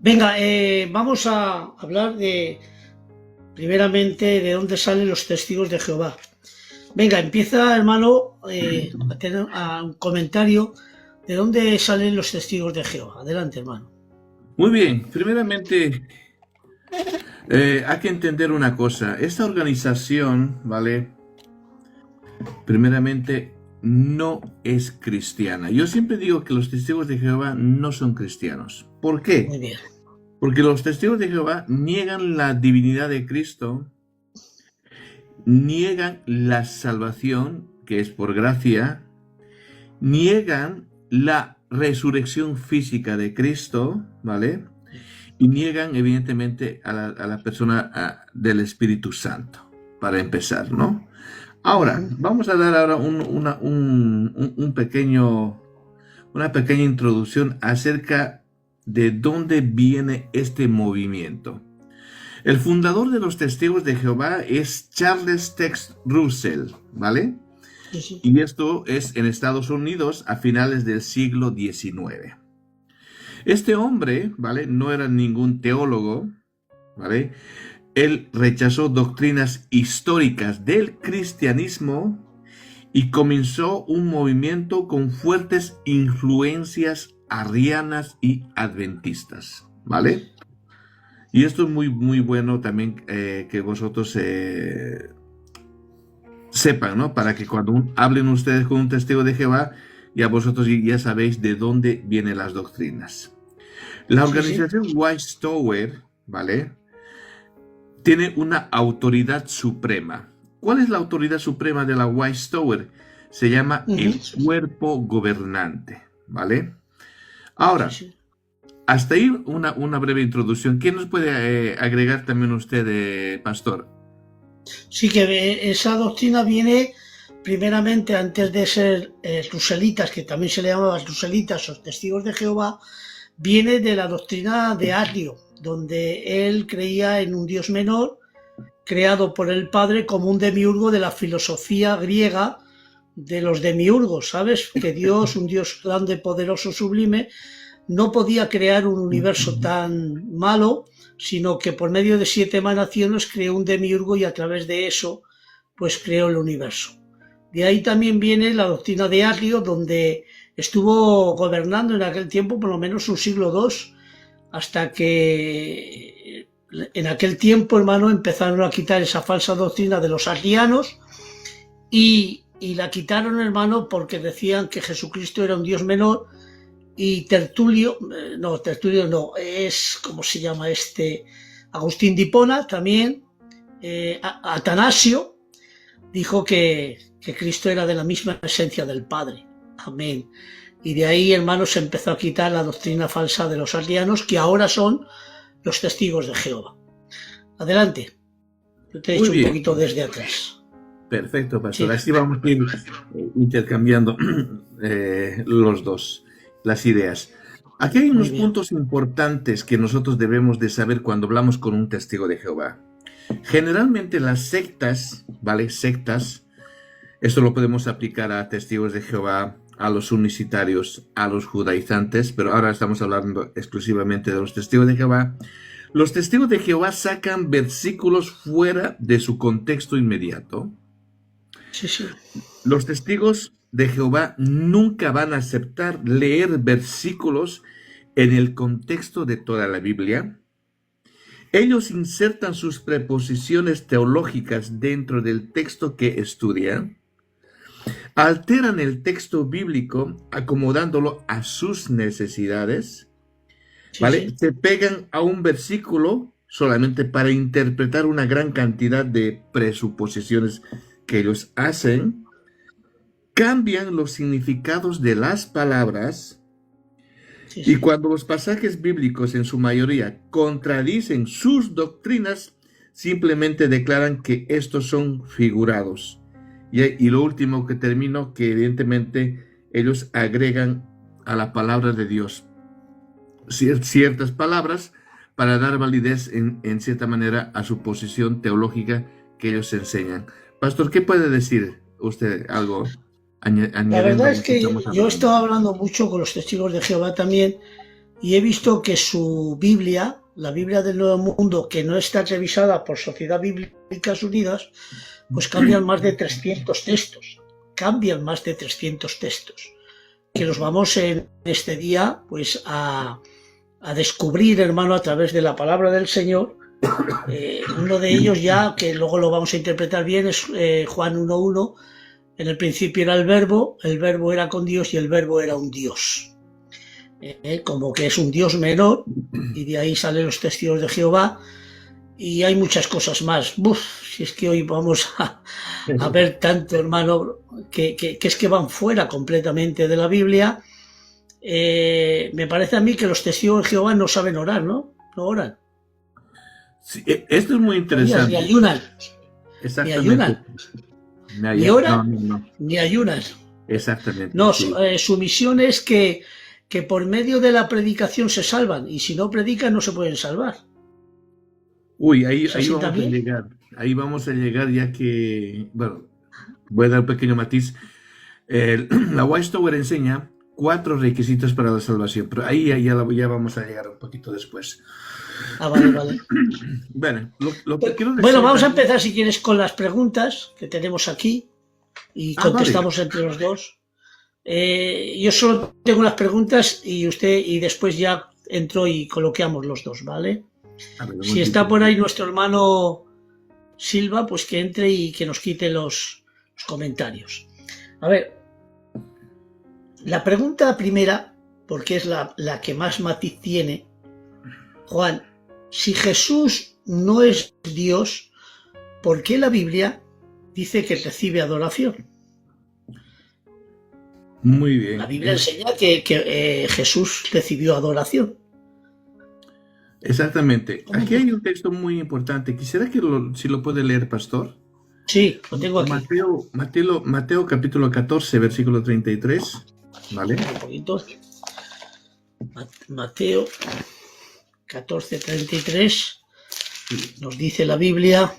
Venga, vamos a hablar primeramente, de dónde salen los testigos de Jehová. Venga, empieza, hermano, a tener un comentario de dónde salen los testigos de Jehová. Adelante, hermano. Muy bien, primeramente hay que entender una cosa. Esta organización, ¿vale? Primeramente no es cristiana. Yo siempre digo que los testigos de Jehová no son cristianos. ¿Por Muy qué? bien. Porque los testigos de Jehová niegan la divinidad de Cristo, niegan la salvación, que es por gracia, niegan la resurrección física de Cristo, ¿vale? Y niegan evidentemente a la persona del Espíritu Santo, para empezar, ¿no? Ahora, vamos a dar ahora una pequeña introducción acerca de dónde viene este movimiento. El fundador de los Testigos de Jehová es Charles Taze Russell, ¿vale? Sí, sí. Y esto es en Estados Unidos a finales del siglo XIX. Este hombre, ¿vale? No era ningún teólogo, ¿vale? Él rechazó doctrinas históricas del cristianismo y comenzó un movimiento con fuertes influencias arrianas y adventistas, ¿vale? Y esto es muy, muy bueno también que vosotros sepan, ¿no? Para que cuando hablen ustedes con un testigo de Jehová, ya vosotros ya sabéis de dónde vienen las doctrinas. La organización Watchtower, ¿vale? Tiene una autoridad suprema. ¿Cuál es la autoridad suprema de la Watchtower? Se llama el cuerpo gobernante, ¿vale? Ahora, hasta ahí una breve introducción. ¿Quién nos puede agregar también usted, pastor? Sí, que esa doctrina viene primeramente, antes de ser ruselitas, que también se le llamaba ruselitas o testigos de Jehová, viene de la doctrina de Arrio, donde él creía en un Dios menor, creado por el Padre como un demiurgo de la filosofía griega de los demiurgos, ¿sabes? Que Dios, un Dios grande, poderoso, sublime, no podía crear un universo tan malo, sino que por medio de 7 emanaciones creó un demiurgo y a través de eso, pues creó el universo. De ahí también viene la doctrina de Arrio, donde estuvo gobernando en aquel tiempo por lo menos un siglo II, hasta que en aquel tiempo, hermano, empezaron a quitar esa falsa doctrina de los arrianos y la quitaron, hermano, porque decían que Jesucristo era un Dios menor. Y Tertulio no, es, ¿cómo se llama este? Agustín de Hipona también, Atanasio, dijo que Cristo era de la misma esencia del Padre. Amén. Y de ahí, hermanos, se empezó a quitar la doctrina falsa de los arrianos, que ahora son los testigos de Jehová. Adelante. Yo te he dicho un poquito desde atrás. Perfecto, pastor. Sí. Así vamos a ir intercambiando los dos, las ideas. Aquí hay unos puntos importantes que nosotros debemos de saber cuando hablamos con un testigo de Jehová. Generalmente las sectas, ¿vale? Sectas, esto lo podemos aplicar a testigos de Jehová, a los unicitarios, a los judaizantes, pero ahora estamos hablando exclusivamente de los testigos de Jehová. Los testigos de Jehová sacan versículos fuera de su contexto inmediato. Sí. Los testigos de Jehová nunca van a aceptar leer versículos en el contexto de toda la Biblia. Ellos insertan sus preposiciones teológicas dentro del texto que estudian, alteran el texto bíblico acomodándolo a sus necesidades, ¿vale? Se pegan a un versículo solamente para interpretar una gran cantidad de presuposiciones que ellos hacen, cambian los significados de las palabras, y cuando los pasajes bíblicos en su mayoría contradicen sus doctrinas, simplemente declaran que estos son figurados. Y lo último que termino, que evidentemente ellos agregan a la palabra de Dios ciertas palabras para dar validez en cierta manera a su posición teológica que ellos enseñan. Pastor, ¿qué puede decir usted algo? La verdad es que yo he estado hablando mucho con los testigos de Jehová también, y he visto que su Biblia, la Biblia del Nuevo Mundo, que no está revisada por Sociedad Bíblicas Unidas, pues cambian más de 300 textos. Cambian más de 300 textos. Que los vamos en este día pues a descubrir, hermano, a través de la palabra del Señor. Uno de ellos ya, que luego lo vamos a interpretar bien, es Juan 1.1. En el principio era el verbo era con Dios y el verbo era un Dios. Como que es un Dios menor, y de ahí salen los testigos de Jehová, y hay muchas cosas más. Si es que hoy vamos a ver tanto, hermano, que es que van fuera completamente de la Biblia. Me parece a mí que los testigos de Jehová no saben orar, ¿no? No oran. Sí, esto es muy interesante. Ni ayunan. Exactamente. Ni ayunan. Ni oran, ni ayunan. Exactamente. No, sí. Su misión es que por medio de la predicación se salvan, y si no predican no se pueden salvar. Uy, ahí vamos también? a llegar. Ahí vamos a llegar, ya que, bueno, voy a dar un pequeño matiz. La White Tower enseña 4 requisitos para la salvación, pero ahí ya vamos a llegar un poquito después. Vale. Bueno, lo que quiero decir. Bueno, vamos a empezar, si quieres, con las preguntas que tenemos aquí y contestamos vale. entre los dos. Yo solo tengo las preguntas y después ya entro y coloqueamos los dos, ¿vale? Si está por ahí nuestro hermano Silva, pues que entre y que nos quite los comentarios. A ver, la pregunta primera, porque es la que más matiz tiene, Juan, si Jesús no es Dios, ¿por qué la Biblia dice que recibe adoración? Muy bien. La Biblia enseña que Jesús recibió adoración. Exactamente. Aquí hay un texto muy importante. Quisiera que si lo puede leer, pastor. Sí, lo tengo aquí. Mateo capítulo 14, versículo 33. ¿Vale? Un poquito. Mateo 14, 33. Nos dice la Biblia: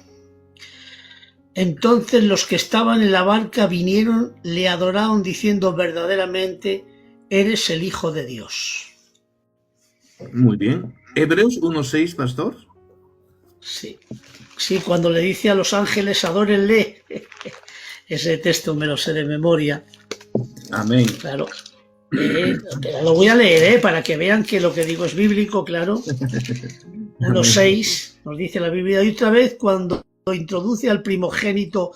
entonces los que estaban en la barca vinieron, le adoraron diciendo: verdaderamente eres el Hijo de Dios. Muy bien. Hebreos 1.6, pastor. Sí, cuando le dice a los ángeles: adórenle. Ese texto me lo sé de memoria. Amén. Claro. Pero lo voy a leer, para que vean que lo que digo es bíblico, claro. 1.6 nos dice la Biblia, y otra vez cuando introduce al primogénito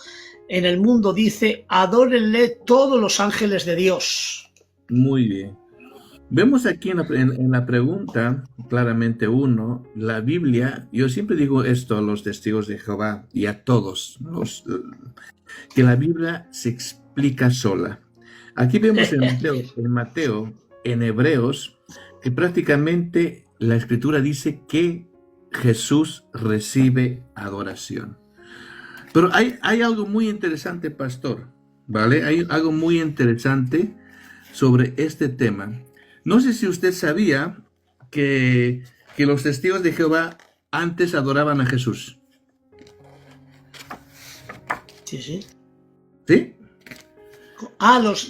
en el mundo dice: adórenle todos los ángeles de Dios. Muy bien. Vemos aquí en la pregunta, claramente la Biblia, yo siempre digo esto a los testigos de Jehová y a todos, que la Biblia se explica sola. Aquí vemos en Mateo, en Hebreos, que prácticamente la Escritura dice que Jesús recibe adoración. Pero hay algo muy interesante, pastor, ¿vale? Hay algo muy interesante sobre este tema. No sé si usted sabía que los testigos de Jehová antes adoraban a Jesús. Sí. ¿Sí?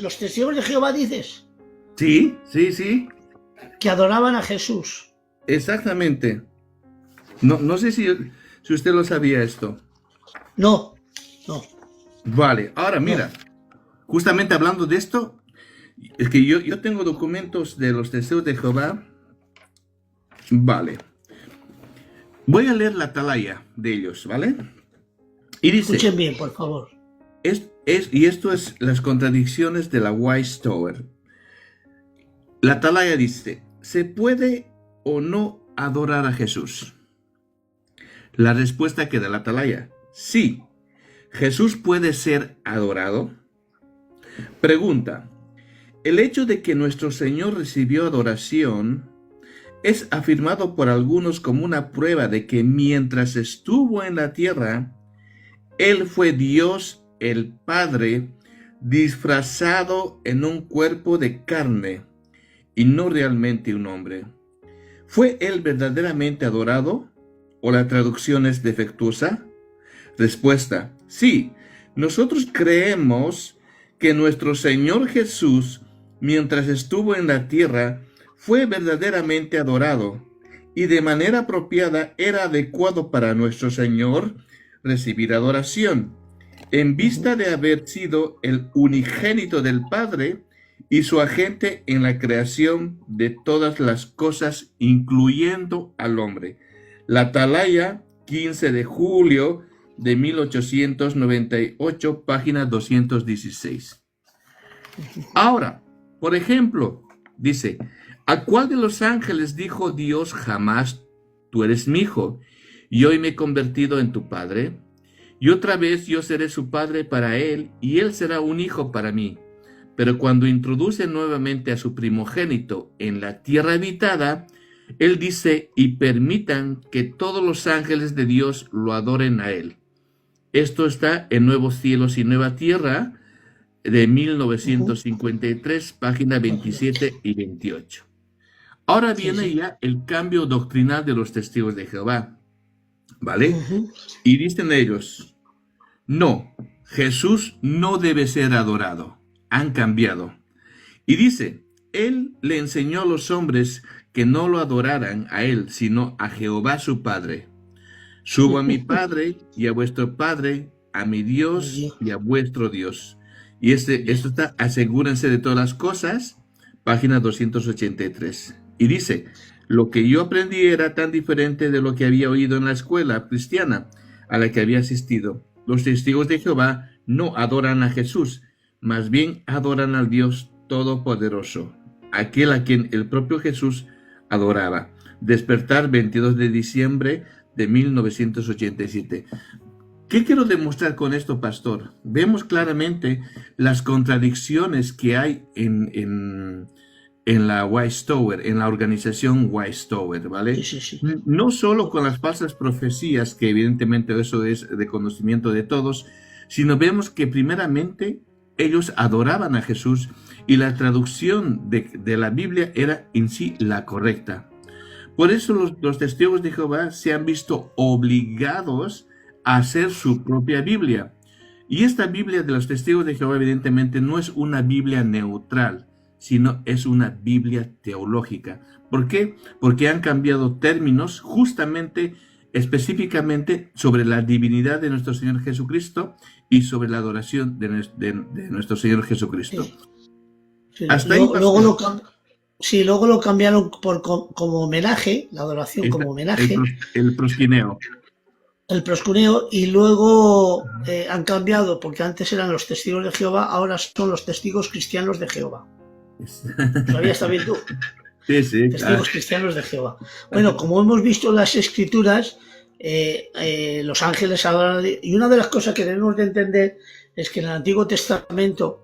Los testigos de Jehová, dices. Sí. Que adoraban a Jesús. Exactamente. No sé si usted lo sabía esto. No. Vale, ahora mira, justamente hablando de esto, es que yo tengo documentos de los testigos de Jehová. Vale. Voy a leer la atalaya de ellos, ¿vale? Y dice... Escuchen bien, por favor. Y esto es las contradicciones de la White Tower. La atalaya dice: ¿se puede o no adorar a Jesús? La respuesta que da la atalaya: sí. ¿Jesús puede ser adorado? Pregunta: ¿el hecho de que nuestro Señor recibió adoración es afirmado por algunos como una prueba de que mientras estuvo en la tierra, Él fue Dios el Padre disfrazado en un cuerpo de carne y no realmente un hombre? ¿Fue Él verdaderamente adorado o la traducción es defectuosa? Respuesta: sí. Nosotros creemos que nuestro Señor Jesús, mientras estuvo en la tierra, fue verdaderamente adorado y de manera apropiada era adecuado para nuestro Señor recibir adoración, en vista de haber sido el unigénito del Padre y su agente en la creación de todas las cosas, incluyendo al hombre. La Atalaya, 15 de julio de 1898, página 216. Ahora, por ejemplo, dice, ¿a cuál de los ángeles dijo Dios jamás, tú eres mi hijo, y hoy me he convertido en tu padre? Y otra vez yo seré su padre para él, y él será un hijo para mí. Pero cuando introduce nuevamente a su primogénito en la tierra habitada, él dice, y permitan que todos los ángeles de Dios lo adoren a él. Esto está en Nuevos Cielos y Nueva Tierra, de 1953, página 27 y 28. Ahora viene ya el cambio doctrinal de los testigos de Jehová, ¿vale? Y dicen ellos, no, Jesús no debe ser adorado, han cambiado. Y dice, él le enseñó a los hombres que no lo adoraran a él, sino a Jehová su Padre. Subo a mi Padre y a vuestro Padre, a mi Dios y a vuestro Dios. Y esto está, asegúrense de todas las cosas, página 283. Y dice, lo que yo aprendí era tan diferente de lo que había oído en la escuela cristiana a la que había asistido. Los testigos de Jehová no adoran a Jesús, más bien adoran al Dios Todopoderoso, aquel a quien el propio Jesús adoraba. Despertar, 22 de diciembre de 1987. ¿Qué quiero demostrar con esto, pastor? Vemos claramente las contradicciones que hay en la Weishaupt, en la organización Weishaupt, ¿vale? Sí. No solo con las falsas profecías, que evidentemente eso es de conocimiento de todos, sino vemos que primeramente ellos adoraban a Jesús y la traducción de la Biblia era en sí la correcta. Por eso los testigos de Jehová se han visto obligados a hacer su propia Biblia. Y esta Biblia de los testigos de Jehová evidentemente no es una Biblia neutral, sino es una Biblia teológica. ¿Por qué? Porque han cambiado términos justamente, específicamente sobre la divinidad de nuestro Señor Jesucristo y sobre la adoración de nuestro Señor Jesucristo. Sí. Hasta Luego lo cambiaron como homenaje, la adoración como homenaje. El prosquineo. El proscuneo, y luego han cambiado, porque antes eran los testigos de Jehová, ahora son los testigos cristianos de Jehová. ¿Sabías también tú? Sí, testigos cristianos de Jehová. Bueno, como hemos visto en las Escrituras, los ángeles adoran, y una de las cosas que debemos de entender es que en el Antiguo Testamento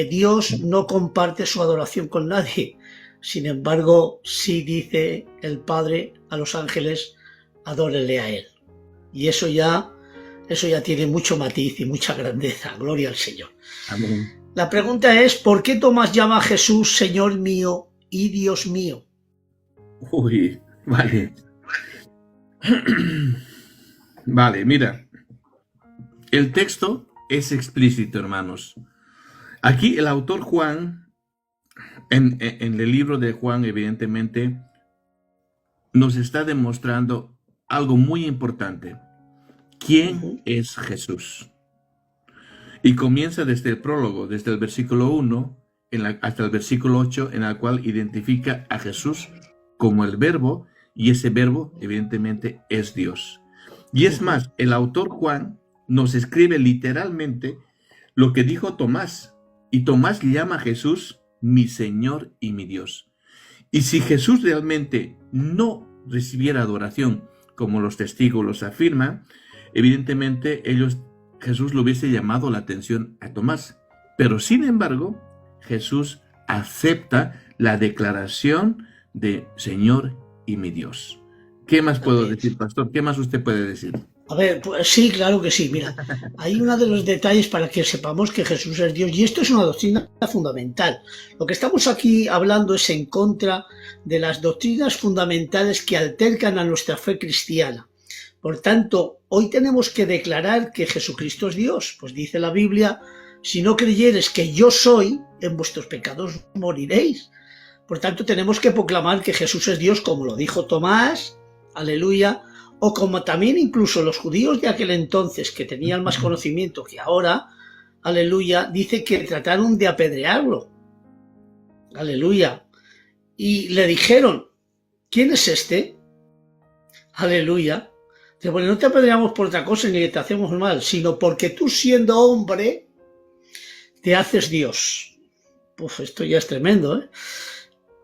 Dios no comparte su adoración con nadie. Sin embargo, sí dice el Padre a los ángeles, adórenle a él. Y eso ya tiene mucho matiz y mucha grandeza. Gloria al Señor. Amén. La pregunta es, ¿por qué Tomás llama a Jesús Señor mío y Dios mío? Uy, vale. Vale, mira. El texto es explícito, hermanos. Aquí el autor Juan, en el libro de Juan, evidentemente, nos está demostrando algo muy importante. ¿Quién es Jesús? Y comienza desde el prólogo, desde el versículo 1 hasta el versículo 8, en el cual identifica a Jesús como el verbo, y ese verbo evidentemente es Dios. Y es más, el autor Juan nos escribe literalmente lo que dijo Tomás, y Tomás llama a Jesús mi Señor y mi Dios. Y si Jesús realmente no recibiera adoración, como los testigos los afirman, evidentemente Jesús le hubiese llamado la atención a Tomás. Pero sin embargo, Jesús acepta la declaración de Señor y mi Dios. ¿Qué más puedo decir, pastor? ¿Qué más usted puede decir? A ver, pues sí, claro que sí. Mira, hay uno de los detalles para que sepamos que Jesús es Dios, y esto es una doctrina fundamental. Lo que estamos aquí hablando es en contra de las doctrinas fundamentales que altercan a nuestra fe cristiana. Por tanto, hoy tenemos que declarar que Jesucristo es Dios. Pues dice la Biblia, si no creyeres que yo soy, en vuestros pecados moriréis. Por tanto, tenemos que proclamar que Jesús es Dios, como lo dijo Tomás, aleluya, o como también incluso los judíos de aquel entonces, que tenían más conocimiento que ahora, aleluya, dice que trataron de apedrearlo, aleluya, y le dijeron, ¿quién es este? Aleluya. Dice, bueno, no te apedreamos por otra cosa ni que te hacemos mal, sino porque tú, siendo hombre, te haces Dios. Pues esto ya es tremendo, ¿eh?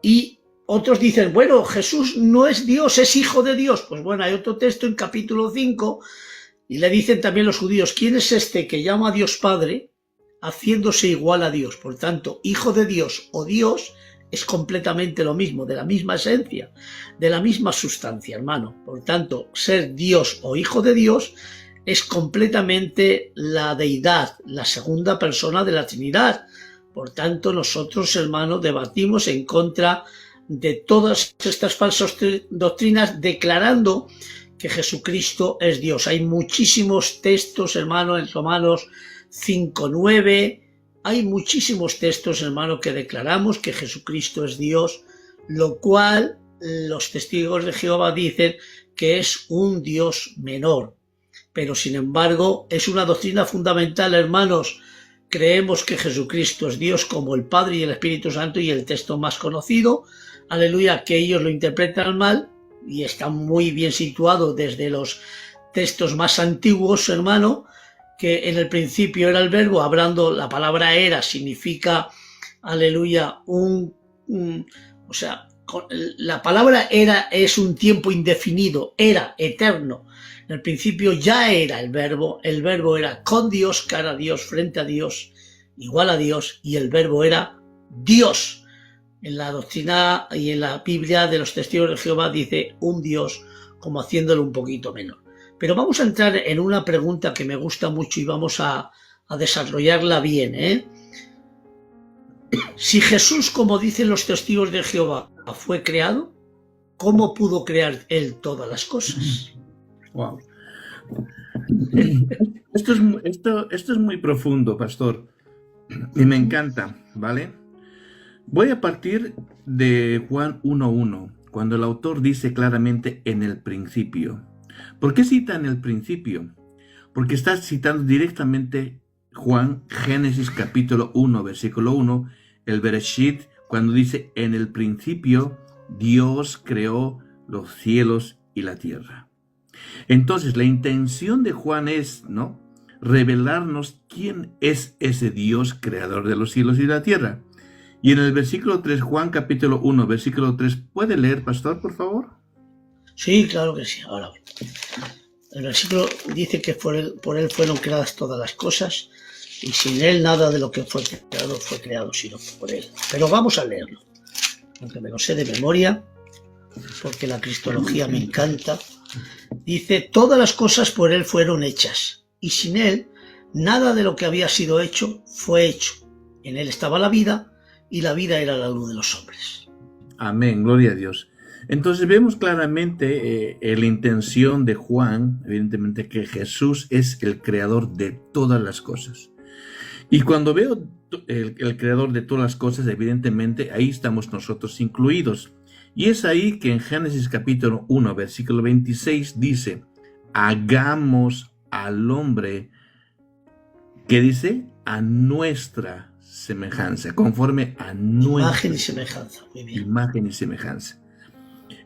Y otros dicen, bueno, Jesús no es Dios, es hijo de Dios. Pues bueno, hay otro texto en capítulo 5, y le dicen también los judíos, ¿quién es este que llama a Dios Padre, haciéndose igual a Dios? Por tanto, hijo de Dios o Dios es completamente lo mismo, de la misma esencia, de la misma sustancia, hermano. Por tanto, ser Dios o hijo de Dios es completamente la deidad, la segunda persona de la Trinidad. Por tanto, nosotros, hermanos, debatimos en contra de todas estas falsas doctrinas, declarando que Jesucristo es Dios. Hay muchísimos textos, hermano, en Romanos 5:9, hay muchísimos textos, hermano, que declaramos que Jesucristo es Dios, lo cual los testigos de Jehová dicen que es un Dios menor. Pero, sin embargo, es una doctrina fundamental, hermanos. Creemos que Jesucristo es Dios como el Padre y el Espíritu Santo, y el texto más conocido, aleluya, que ellos lo interpretan mal, y está muy bien situado desde los textos más antiguos, hermano, que en el principio era el verbo, hablando, la palabra era significa, aleluya, o sea, la palabra era es un tiempo indefinido, era eterno. En el principio ya era el verbo era con Dios, cara a Dios, frente a Dios, igual a Dios, y el verbo era Dios. En la doctrina y en la Biblia de los testigos de Jehová dice un Dios, como haciéndolo un poquito menor. Pero vamos a entrar en una pregunta que me gusta mucho y vamos a desarrollarla bien, ¿eh? Si Jesús, como dicen los testigos de Jehová, fue creado, ¿cómo pudo crear Él todas las cosas? Wow. Esto es muy profundo, pastor, y me encanta, ¿vale? Voy a partir de Juan 1:1, cuando el autor dice claramente en el principio. ¿Por qué cita en el principio? Porque está citando directamente Juan, Génesis capítulo 1, versículo 1, el Bereshit, cuando dice en el principio Dios creó los cielos y la tierra. Entonces, la intención de Juan es, ¿no?, revelarnos quién es ese Dios creador de los cielos y la tierra. Y en el versículo 3, Juan capítulo 1, versículo 3, ¿puede leer, pastor, por favor? Sí, claro que sí. Ahora, el versículo dice que por él fueron creadas todas las cosas, y sin él nada de lo que fue creado, sino por él. Pero vamos a leerlo, aunque me lo sé de memoria, porque la cristología me encanta. Dice, todas las cosas por él fueron hechas, y sin él nada de lo que había sido hecho fue hecho. En él estaba la vida, y la vida era la luz de los hombres. Amén, gloria a Dios. Entonces vemos claramente la intención de Juan, evidentemente, que Jesús es el creador de todas las cosas. Y cuando veo el creador de todas las cosas, evidentemente ahí estamos nosotros incluidos. Y es ahí que en Génesis capítulo 1, versículo 26 dice, hagamos al hombre, ¿qué dice? A nuestra semejanza, conforme a nuestra imagen y semejanza. Muy bien. Imagen y semejanza.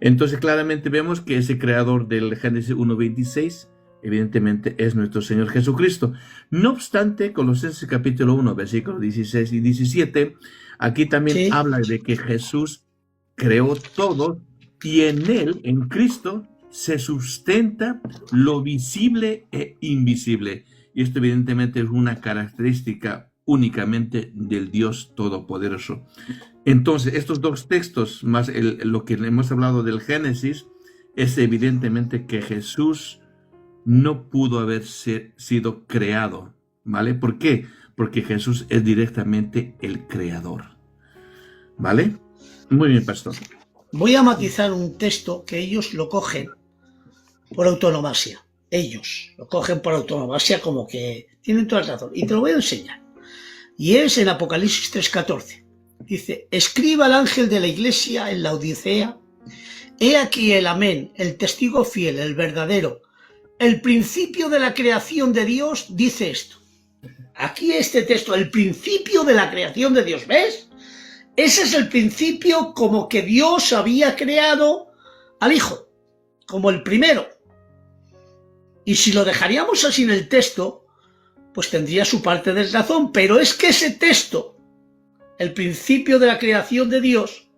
Entonces claramente vemos que ese creador del Génesis 1:26 evidentemente es nuestro Señor Jesucristo. No obstante, Colosenses capítulo 1, versículos 16 y 17, aquí también habla de que Jesús creó todo y en él, en Cristo, se sustenta lo visible e invisible. Y esto evidentemente es una característica únicamente del Dios Todopoderoso. Entonces, estos dos textos, más lo que hemos hablado del Génesis, es evidentemente que Jesús no pudo haber sido creado, ¿vale? ¿Por qué? Porque Jesús es directamente el creador, ¿vale? Muy bien, pastor. Voy a matizar un texto que ellos lo cogen por autonomasia. Ellos lo cogen por autonomasia como que tienen toda la razón. Y te lo voy a enseñar. Y es en Apocalipsis 3:14. Dice, escriba al ángel de la iglesia en la Odisea, he aquí el amén, el testigo fiel, el verdadero, el principio de la creación de Dios, dice esto. Aquí este texto, el principio de la creación de Dios, ¿ves? Ese es el principio como que Dios había creado al Hijo, como el primero. Y si lo dejaríamos así en el texto, pues tendría su parte de razón, pero es que ese texto, el principio de la creación de Dios,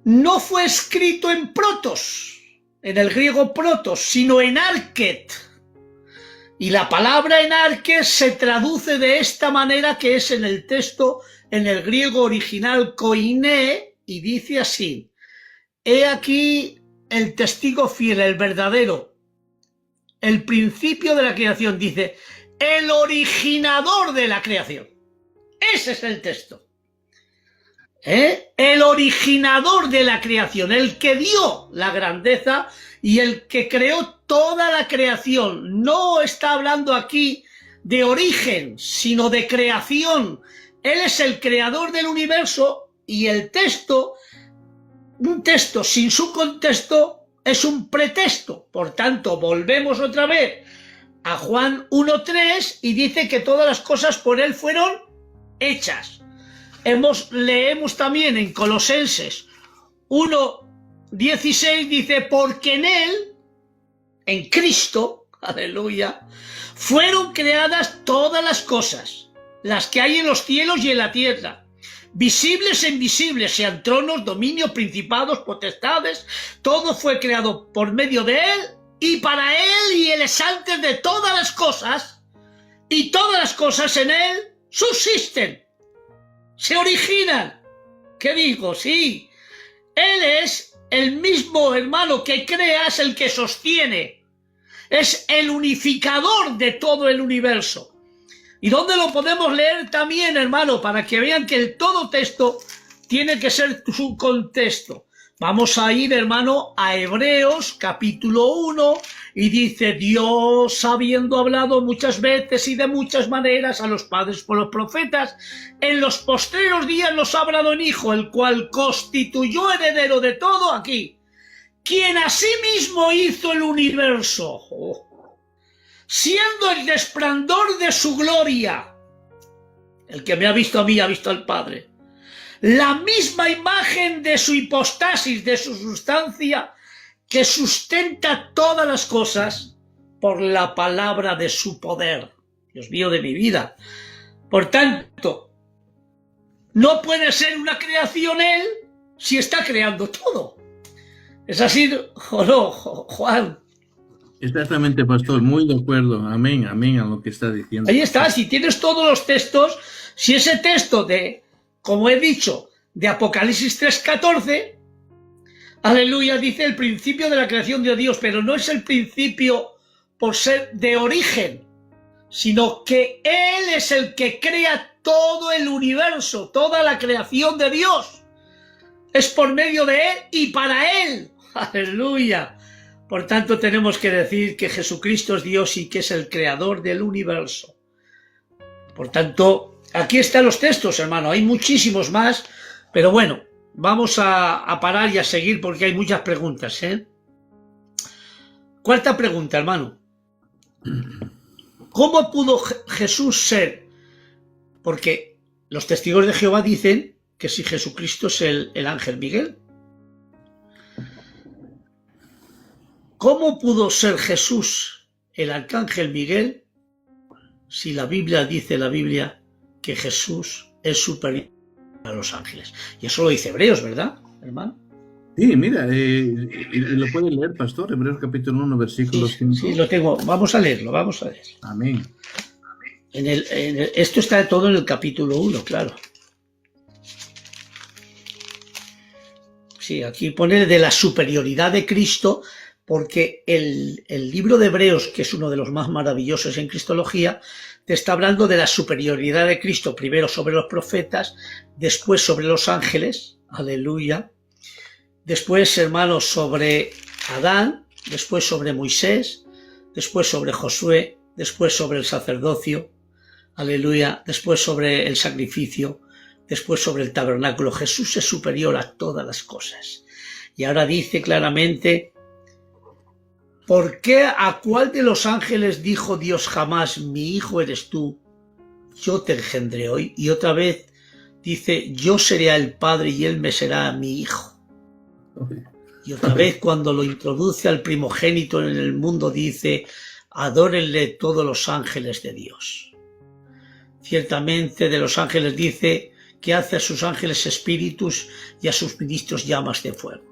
no fue escrito en protos, en el griego protos, sino en arket. Y la palabra en arket se traduce de esta manera que es en el texto, en el griego original koiné, y dice así, he aquí el testigo fiel, el verdadero, el principio de la creación, dice, el originador de la creación. Ese es el texto. El originador de la creación, el que dio la grandeza y el que creó toda la creación. No está hablando aquí de origen, sino de creación. Él es el creador del universo y el texto, un texto sin su contexto, es un pretexto. Por tanto, volvemos otra vez a Juan 1:3 y dice que todas las cosas por él fueron hechas. Leemos también en Colosenses 1:16, dice, porque en él, en Cristo, aleluya, fueron creadas todas las cosas, las que hay en los cielos y en la tierra, visibles e invisibles, sean tronos, dominios, principados, potestades, todo fue creado por medio de él y para él, y él es antes de todas las cosas, y todas las cosas en él subsisten, se originan. ¿Qué digo? Sí, él es el mismo, hermano, que crea, es el que sostiene, es el unificador de todo el universo. ¿Y dónde lo podemos leer también, hermano? Para que vean que el todo texto tiene que ser su contexto. Vamos a ir, hermano, a Hebreos capítulo 1 y dice, Dios, habiendo hablado muchas veces y de muchas maneras a los padres por los profetas, en los postreros días nos ha hablado en Hijo, el cual constituyó heredero de todo aquí, quien asimismo hizo el universo, siendo el resplandor de su gloria. El que me ha visto a mí ha visto al Padre. La misma imagen de su hipostasis, de su sustancia, que sustenta todas las cosas por la palabra de su poder. Dios mío de mi vida. Por tanto, no puede ser una creación él si está creando todo. ¿Es así o no, Juan? Exactamente, pastor, muy de acuerdo. Amén, amén a lo que está diciendo. Ahí está, si tienes todos los textos, si ese texto de, como he dicho, de Apocalipsis 3:14, aleluya, dice el principio de la creación de Dios, pero no es el principio por ser de origen, sino que Él es el que crea todo el universo, toda la creación de Dios. Es por medio de Él y para Él. Aleluya. Por tanto, tenemos que decir que Jesucristo es Dios y que es el creador del universo. Por tanto, aquí están los textos, hermano. Hay muchísimos más, pero bueno, vamos a parar y a seguir porque hay muchas preguntas, ¿eh? Cuarta pregunta, hermano. ¿Cómo pudo Jesús ser? Porque los testigos de Jehová dicen que si Jesucristo es el ángel Miguel. ¿Cómo pudo ser Jesús el arcángel Miguel si la Biblia dice, que Jesús es superior a los ángeles? Y eso lo dice Hebreos, ¿verdad, hermano? Sí, mira, lo puede leer, pastor, Hebreos capítulo 1, versículo 5. Sí, lo tengo. Vamos a leerlo, vamos a leer. Amén. Esto está todo en el capítulo 1, claro. Sí, aquí pone de la superioridad de Cristo, porque el libro de Hebreos, que es uno de los más maravillosos en cristología, te está hablando de la superioridad de Cristo, primero sobre los profetas, después sobre los ángeles, aleluya, después, hermanos, sobre Adán, después sobre Moisés, después sobre Josué, después sobre el sacerdocio, aleluya, después sobre el sacrificio, Después sobre el tabernáculo, Jesús es superior a todas las cosas. Y ahora dice claramente, ¿por qué a cuál de los ángeles dijo Dios jamás, mi hijo eres tú, yo te engendré hoy? Y otra vez dice, yo seré el padre y él me será mi hijo. Y otra vez cuando lo introduce al primogénito en el mundo dice, adórenle todos los ángeles de Dios. Ciertamente de los ángeles dice que hace a sus ángeles espíritus y a sus ministros llamas de fuego.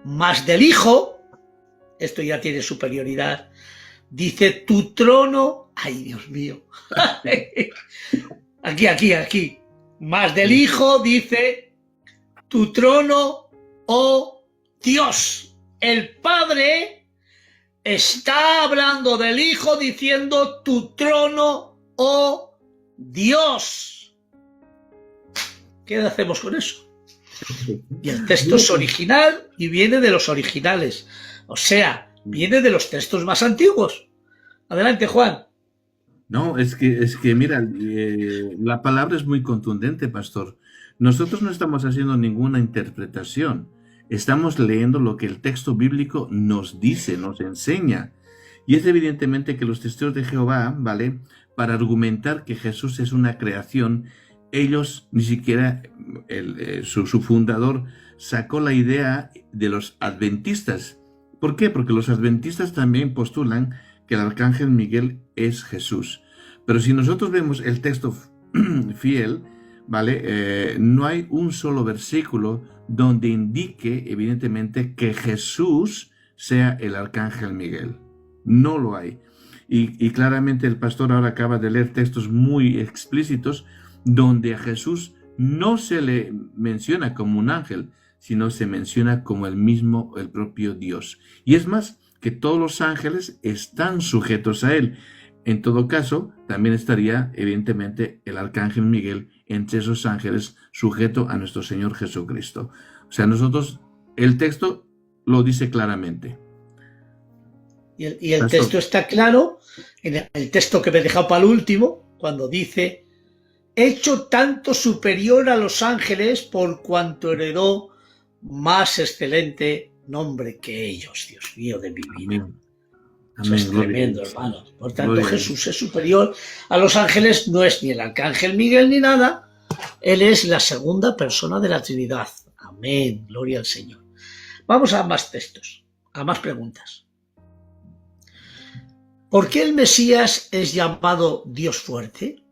Mas del Hijo, esto ya tiene superioridad, dice tu trono, ay Dios mío, aquí, mas del Hijo dice tu trono, oh Dios. El Padre está hablando del Hijo diciendo tu trono, oh Dios. ¿Qué hacemos con eso? Y el texto es original y viene de los originales. O sea, viene de los textos más antiguos. Adelante, Juan. No, es que mira, la palabra es muy contundente, pastor. Nosotros no estamos haciendo ninguna interpretación. Estamos leyendo lo que el texto bíblico nos dice, nos enseña. Y es evidentemente que los testigos de Jehová, ¿vale?, para argumentar que Jesús es una creación, ellos ni siquiera, su fundador sacó la idea de los adventistas. ¿Por qué? Porque los adventistas también postulan que el arcángel Miguel es Jesús. Pero si nosotros vemos el texto fiel, ¿vale? No hay un solo versículo donde indique evidentemente que Jesús sea el arcángel Miguel. No lo hay. Y claramente el pastor ahora acaba de leer textos muy explícitos donde a Jesús no se le menciona como un ángel, sino se menciona como el propio Dios. Y es más, que todos los ángeles están sujetos a él. En todo caso, también estaría evidentemente el arcángel Miguel entre esos ángeles sujeto a nuestro Señor Jesucristo. O sea, nosotros, el texto lo dice claramente. Y el texto está claro, en el texto que me he dejado para el último, cuando dice, hecho tanto superior a los ángeles por cuanto heredó más excelente nombre que ellos. Dios mío de mi vida. Amén. Eso es tremendo, hermano. Por tanto, Jesús es superior a los ángeles, no es ni el arcángel Miguel ni nada. Él es la segunda persona de la Trinidad. Amén. Gloria al Señor. Vamos a más textos, a más preguntas. ¿Por qué el Mesías es llamado Dios fuerte?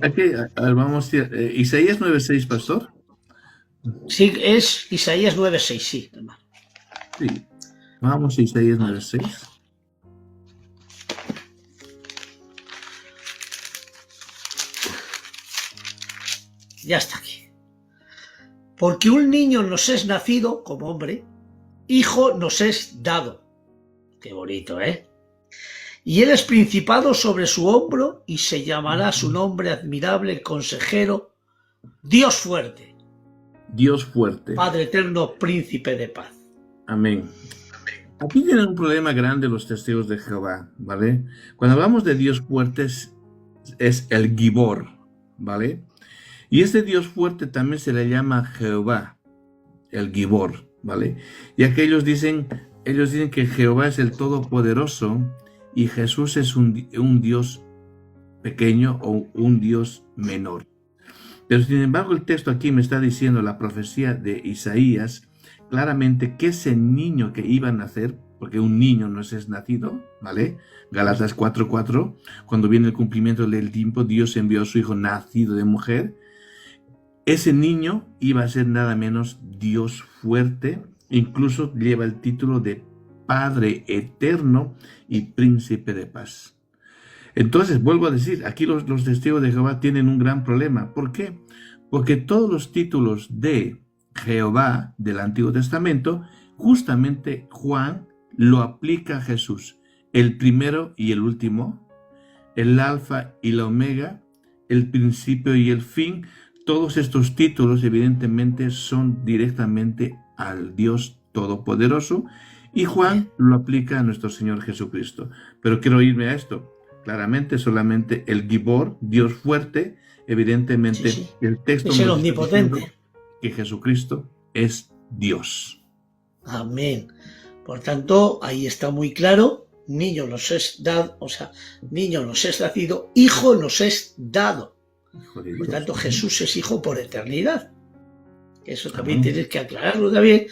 Aquí vamos a ir, Isaías 9:6, pastor. Sí, es Isaías 9:6, sí, hermano. Sí, vamos a Isaías 9:6. Ya está aquí. Porque un niño nos es nacido como hombre, hijo nos es dado. Qué bonito, ¿eh? Y él es principado sobre su hombro y se llamará su nombre admirable, consejero, Dios fuerte. Dios fuerte. Padre eterno, príncipe de paz. Amén. Aquí tienen un problema grande los testigos de Jehová, ¿vale? Cuando hablamos de Dios fuerte es el Gibor, ¿vale? Y este Dios fuerte también se le llama Jehová, el Gibor, ¿vale? Y aquellos dicen que Jehová es el Todopoderoso y Jesús es un Dios pequeño o un Dios menor. Pero sin embargo el texto aquí me está diciendo, la profecía de Isaías, claramente que ese niño que iba a nacer, porque un niño no es nacido, ¿vale? Gálatas 4:4, cuando viene el cumplimiento del tiempo, Dios envió a su hijo nacido de mujer. Ese niño iba a ser nada menos Dios fuerte, incluso lleva el título de Padre eterno y Príncipe de paz. Entonces, vuelvo a decir, aquí los testigos de Jehová tienen un gran problema. ¿Por qué? Porque todos los títulos de Jehová del Antiguo Testamento, justamente Juan lo aplica a Jesús. El primero y el último, el alfa y la omega, el principio y el fin. Todos estos títulos evidentemente son directamente al Dios Todopoderoso y Juan lo aplica a nuestro Señor Jesucristo. Pero quiero irme a esto. Claramente solamente el Gibor, Dios fuerte, Evidentemente, sí. el texto Es el nos está diciendo omnipotente. que Jesucristo es Dios. Amén. Por tanto, ahí está muy claro, niño nos es dado, o sea, niño nos es nacido, hijo nos es dado. Hijo de Por Dios. tanto, Jesús es hijo por eternidad. Eso también Amén. tienes que aclararlo también.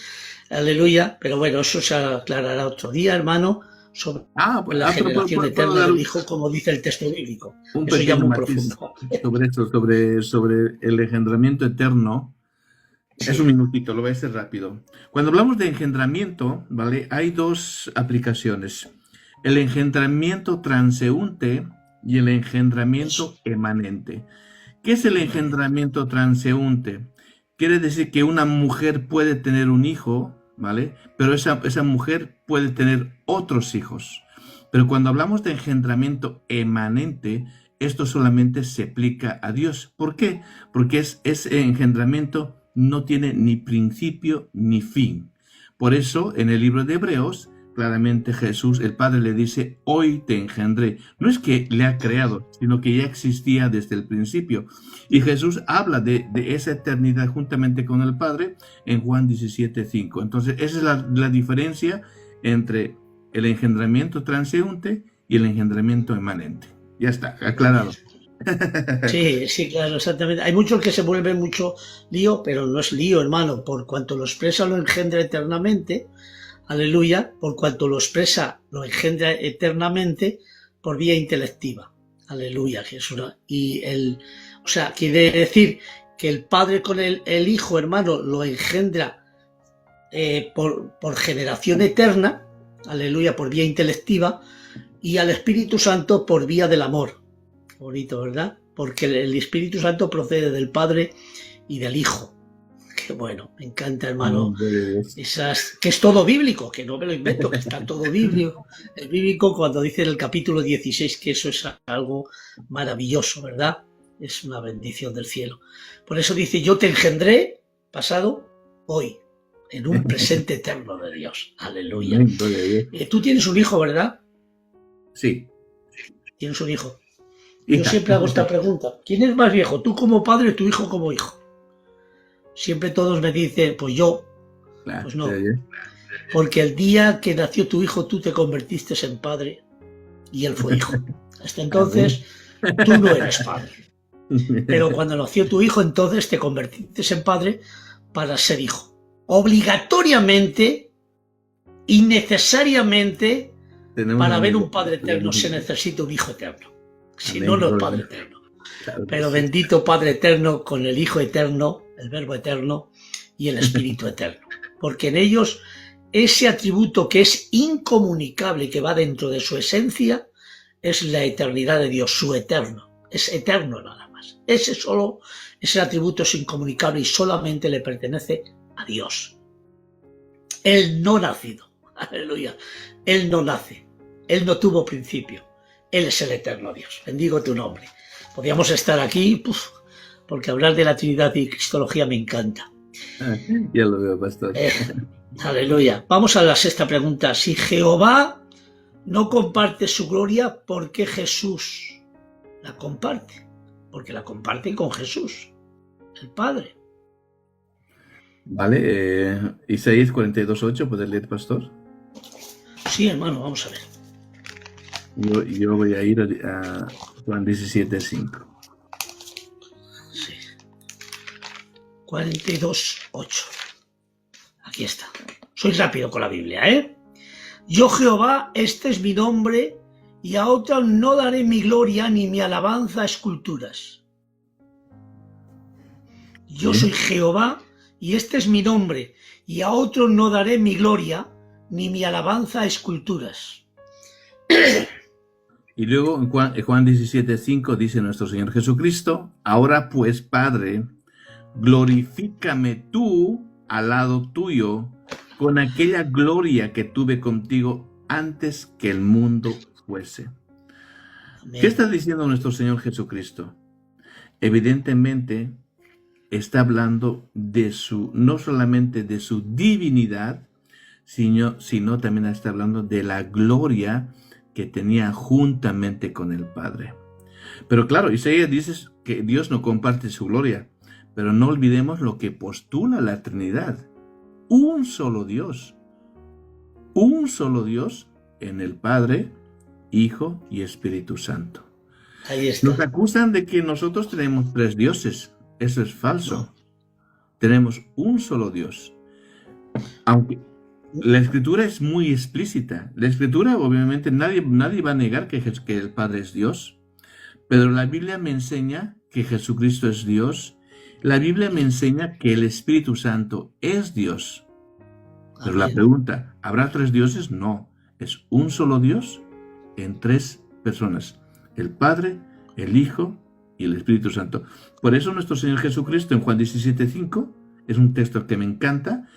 Aleluya. Pero bueno, eso se aclarará otro día, hermano, sobre la Pero generación puedo eterna dar del Hijo, como dice el texto bíblico. un Eso ya pequeño muy matiz profundo. sobre esto, sobre el engendramiento eterno. Es un Sí, minutito, lo voy a hacer rápido. Cuando hablamos de engendramiento, ¿vale? Hay dos aplicaciones. El engendramiento transeúnte y el engendramiento eso, emanente. ¿Qué es el emanente. engendramiento transeúnte? Quiere decir que una mujer puede tener un hijo, ¿vale? Pero esa mujer puede tener otros hijos. Pero cuando hablamos de engendramiento emanente, esto solamente se aplica a Dios. ¿Por qué? Porque ese engendramiento no tiene ni principio ni fin. Por eso, en el libro de Hebreos, claramente Jesús, el Padre le dice, hoy te engendré. No es que le ha creado, sino que ya existía desde el principio. Y Jesús habla de esa eternidad juntamente con el Padre en Juan 17:5. Entonces, esa es la diferencia entre el engendramiento transeúnte y el engendramiento emanente. Ya está, Amén. aclarado. Sí, sí, claro, exactamente. Hay muchos que se vuelven mucho lío, pero no es lío, hermano. Por cuanto lo expresa, lo engendra eternamente. Aleluya. Por cuanto lo expresa, lo engendra eternamente por vía intelectiva. Aleluya, que es una. O sea, quiere decir que el Padre con el Hijo, hermano, lo engendra por generación eterna. Aleluya, por vía intelectiva. Y al Espíritu Santo por vía del amor. Bonito, ¿verdad? Porque el Espíritu Santo procede del Padre y del Hijo. Qué bueno, me encanta, hermano. Que es todo bíblico, que no me lo invento, que está todo bíblico. El bíblico cuando dice en el capítulo 16 que eso es algo maravilloso, ¿verdad? Es una bendición del cielo. Por eso dice, yo te engendré, pasado, hoy, en un presente eterno de Dios. Aleluya. Tú tienes un hijo, ¿verdad? Sí, Tienes un hijo. Yo hija. siempre hago esta pregunta. ¿Quién es más viejo? ¿Tú como padre o tu hijo como hijo? Siempre todos me dicen, pues yo. Pues no. Porque el día que nació tu hijo tú te convertiste en padre y él fue hijo. Hasta entonces tú no eres padre. Pero cuando nació tu hijo entonces te convertiste en padre para ser hijo. Obligatoriamente y necesariamente para ver un padre eterno se necesita un hijo eterno. Si no, no es Padre eterno. Pero bendito Padre eterno con el Hijo eterno, el Verbo eterno y el Espíritu eterno. Porque en ellos ese atributo que es incomunicable y que va dentro de su esencia es la eternidad de Dios, su eterno. Es eterno nada más. Ese atributo es incomunicable y solamente le pertenece a Dios. El no nacido. Aleluya. Él no nace. Él no tuvo principio. Él es el eterno Dios. Bendigo tu nombre. Podríamos estar aquí, porque hablar de la Trinidad y Cristología me encanta. Ya lo veo, pastor. Aleluya. Vamos a la sexta pregunta. Si Jehová no comparte su gloria, ¿por qué Jesús la comparte? Porque la comparte con Jesús, el Padre. Vale, Isaías 42:8, ¿puedes leer, pastor? Sí, hermano, vamos a ver. Yo voy a ir a Juan 17:5. Sí. 42:8. Aquí está. Soy rápido con la Biblia, ¿eh? Yo Jehová, este es mi nombre, y a otro no daré mi gloria ni mi alabanza a esculturas. Yo soy Jehová, y este es mi nombre, y a otro no daré mi gloria ni mi alabanza a esculturas. Y luego en Juan 17:5 dice nuestro Señor Jesucristo, ahora pues, Padre, glorifícame tú al lado tuyo con aquella gloria que tuve contigo antes que el mundo fuese. Amén. ¿Qué está diciendo nuestro Señor Jesucristo? Evidentemente está hablando de no solamente de su divinidad, sino también está hablando de la gloria que tenía juntamente con el Padre. Pero claro, Isaías dice, que Dios no comparte su gloria, pero no olvidemos lo que postula la Trinidad. Un solo Dios en el Padre, Hijo y Espíritu Santo. Ahí está. Nos acusan de que nosotros tenemos 3 dioses. Eso es falso. No. Tenemos un solo Dios. Aunque la Escritura es muy explícita. La Escritura, obviamente, nadie va a negar que el Padre es Dios. Pero la Biblia me enseña que Jesucristo es Dios. La Biblia me enseña que el Espíritu Santo es Dios. Pero la pregunta, ¿habrá 3 dioses? No. Es un solo Dios en 3 personas. El Padre, el Hijo y el Espíritu Santo. Por eso nuestro Señor Jesucristo en Juan 17:5, es un texto que me encanta,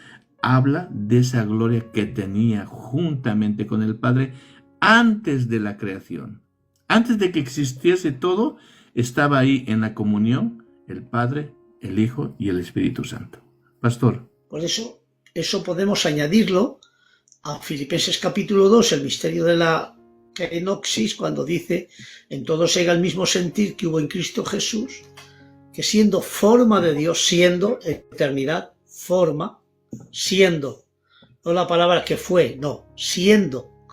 habla de esa gloria que tenía juntamente con el Padre antes de la creación. Antes de que existiese todo, estaba ahí en la comunión el Padre, el Hijo y el Espíritu Santo. Pastor. Por eso podemos añadirlo a Filipenses capítulo 2, el misterio de la kenosis, cuando dice: en todos llega el mismo sentir que hubo en Cristo Jesús, que siendo forma de Dios, siendo eternidad, forma, siendo, no la palabra que fue, no, siendo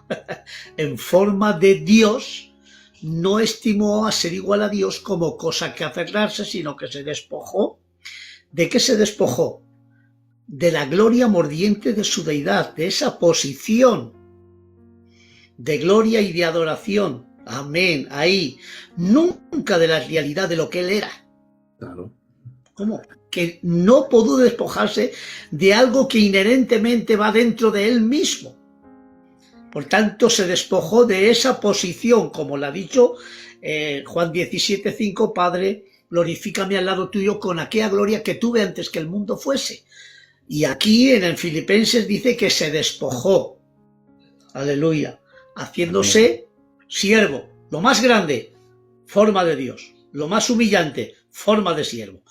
en forma de Dios, no estimó a ser igual a Dios como cosa que aferrarse, sino que se despojó. ¿De qué se despojó? De la gloria mordiente de su deidad, de esa posición de gloria y de adoración. Amén, ahí. Nunca de la realidad de lo que él era. Claro. ¿Cómo? Que no pudo despojarse de algo que inherentemente va dentro de él mismo. Por tanto, se despojó de esa posición, como lo ha dicho Juan 17:5, Padre, glorifícame al lado tuyo con aquella gloria que tuve antes que el mundo fuese. Y aquí en el Filipenses dice que se despojó, aleluya, haciéndose siervo, lo más grande, forma de Dios, lo más humillante, forma de siervo.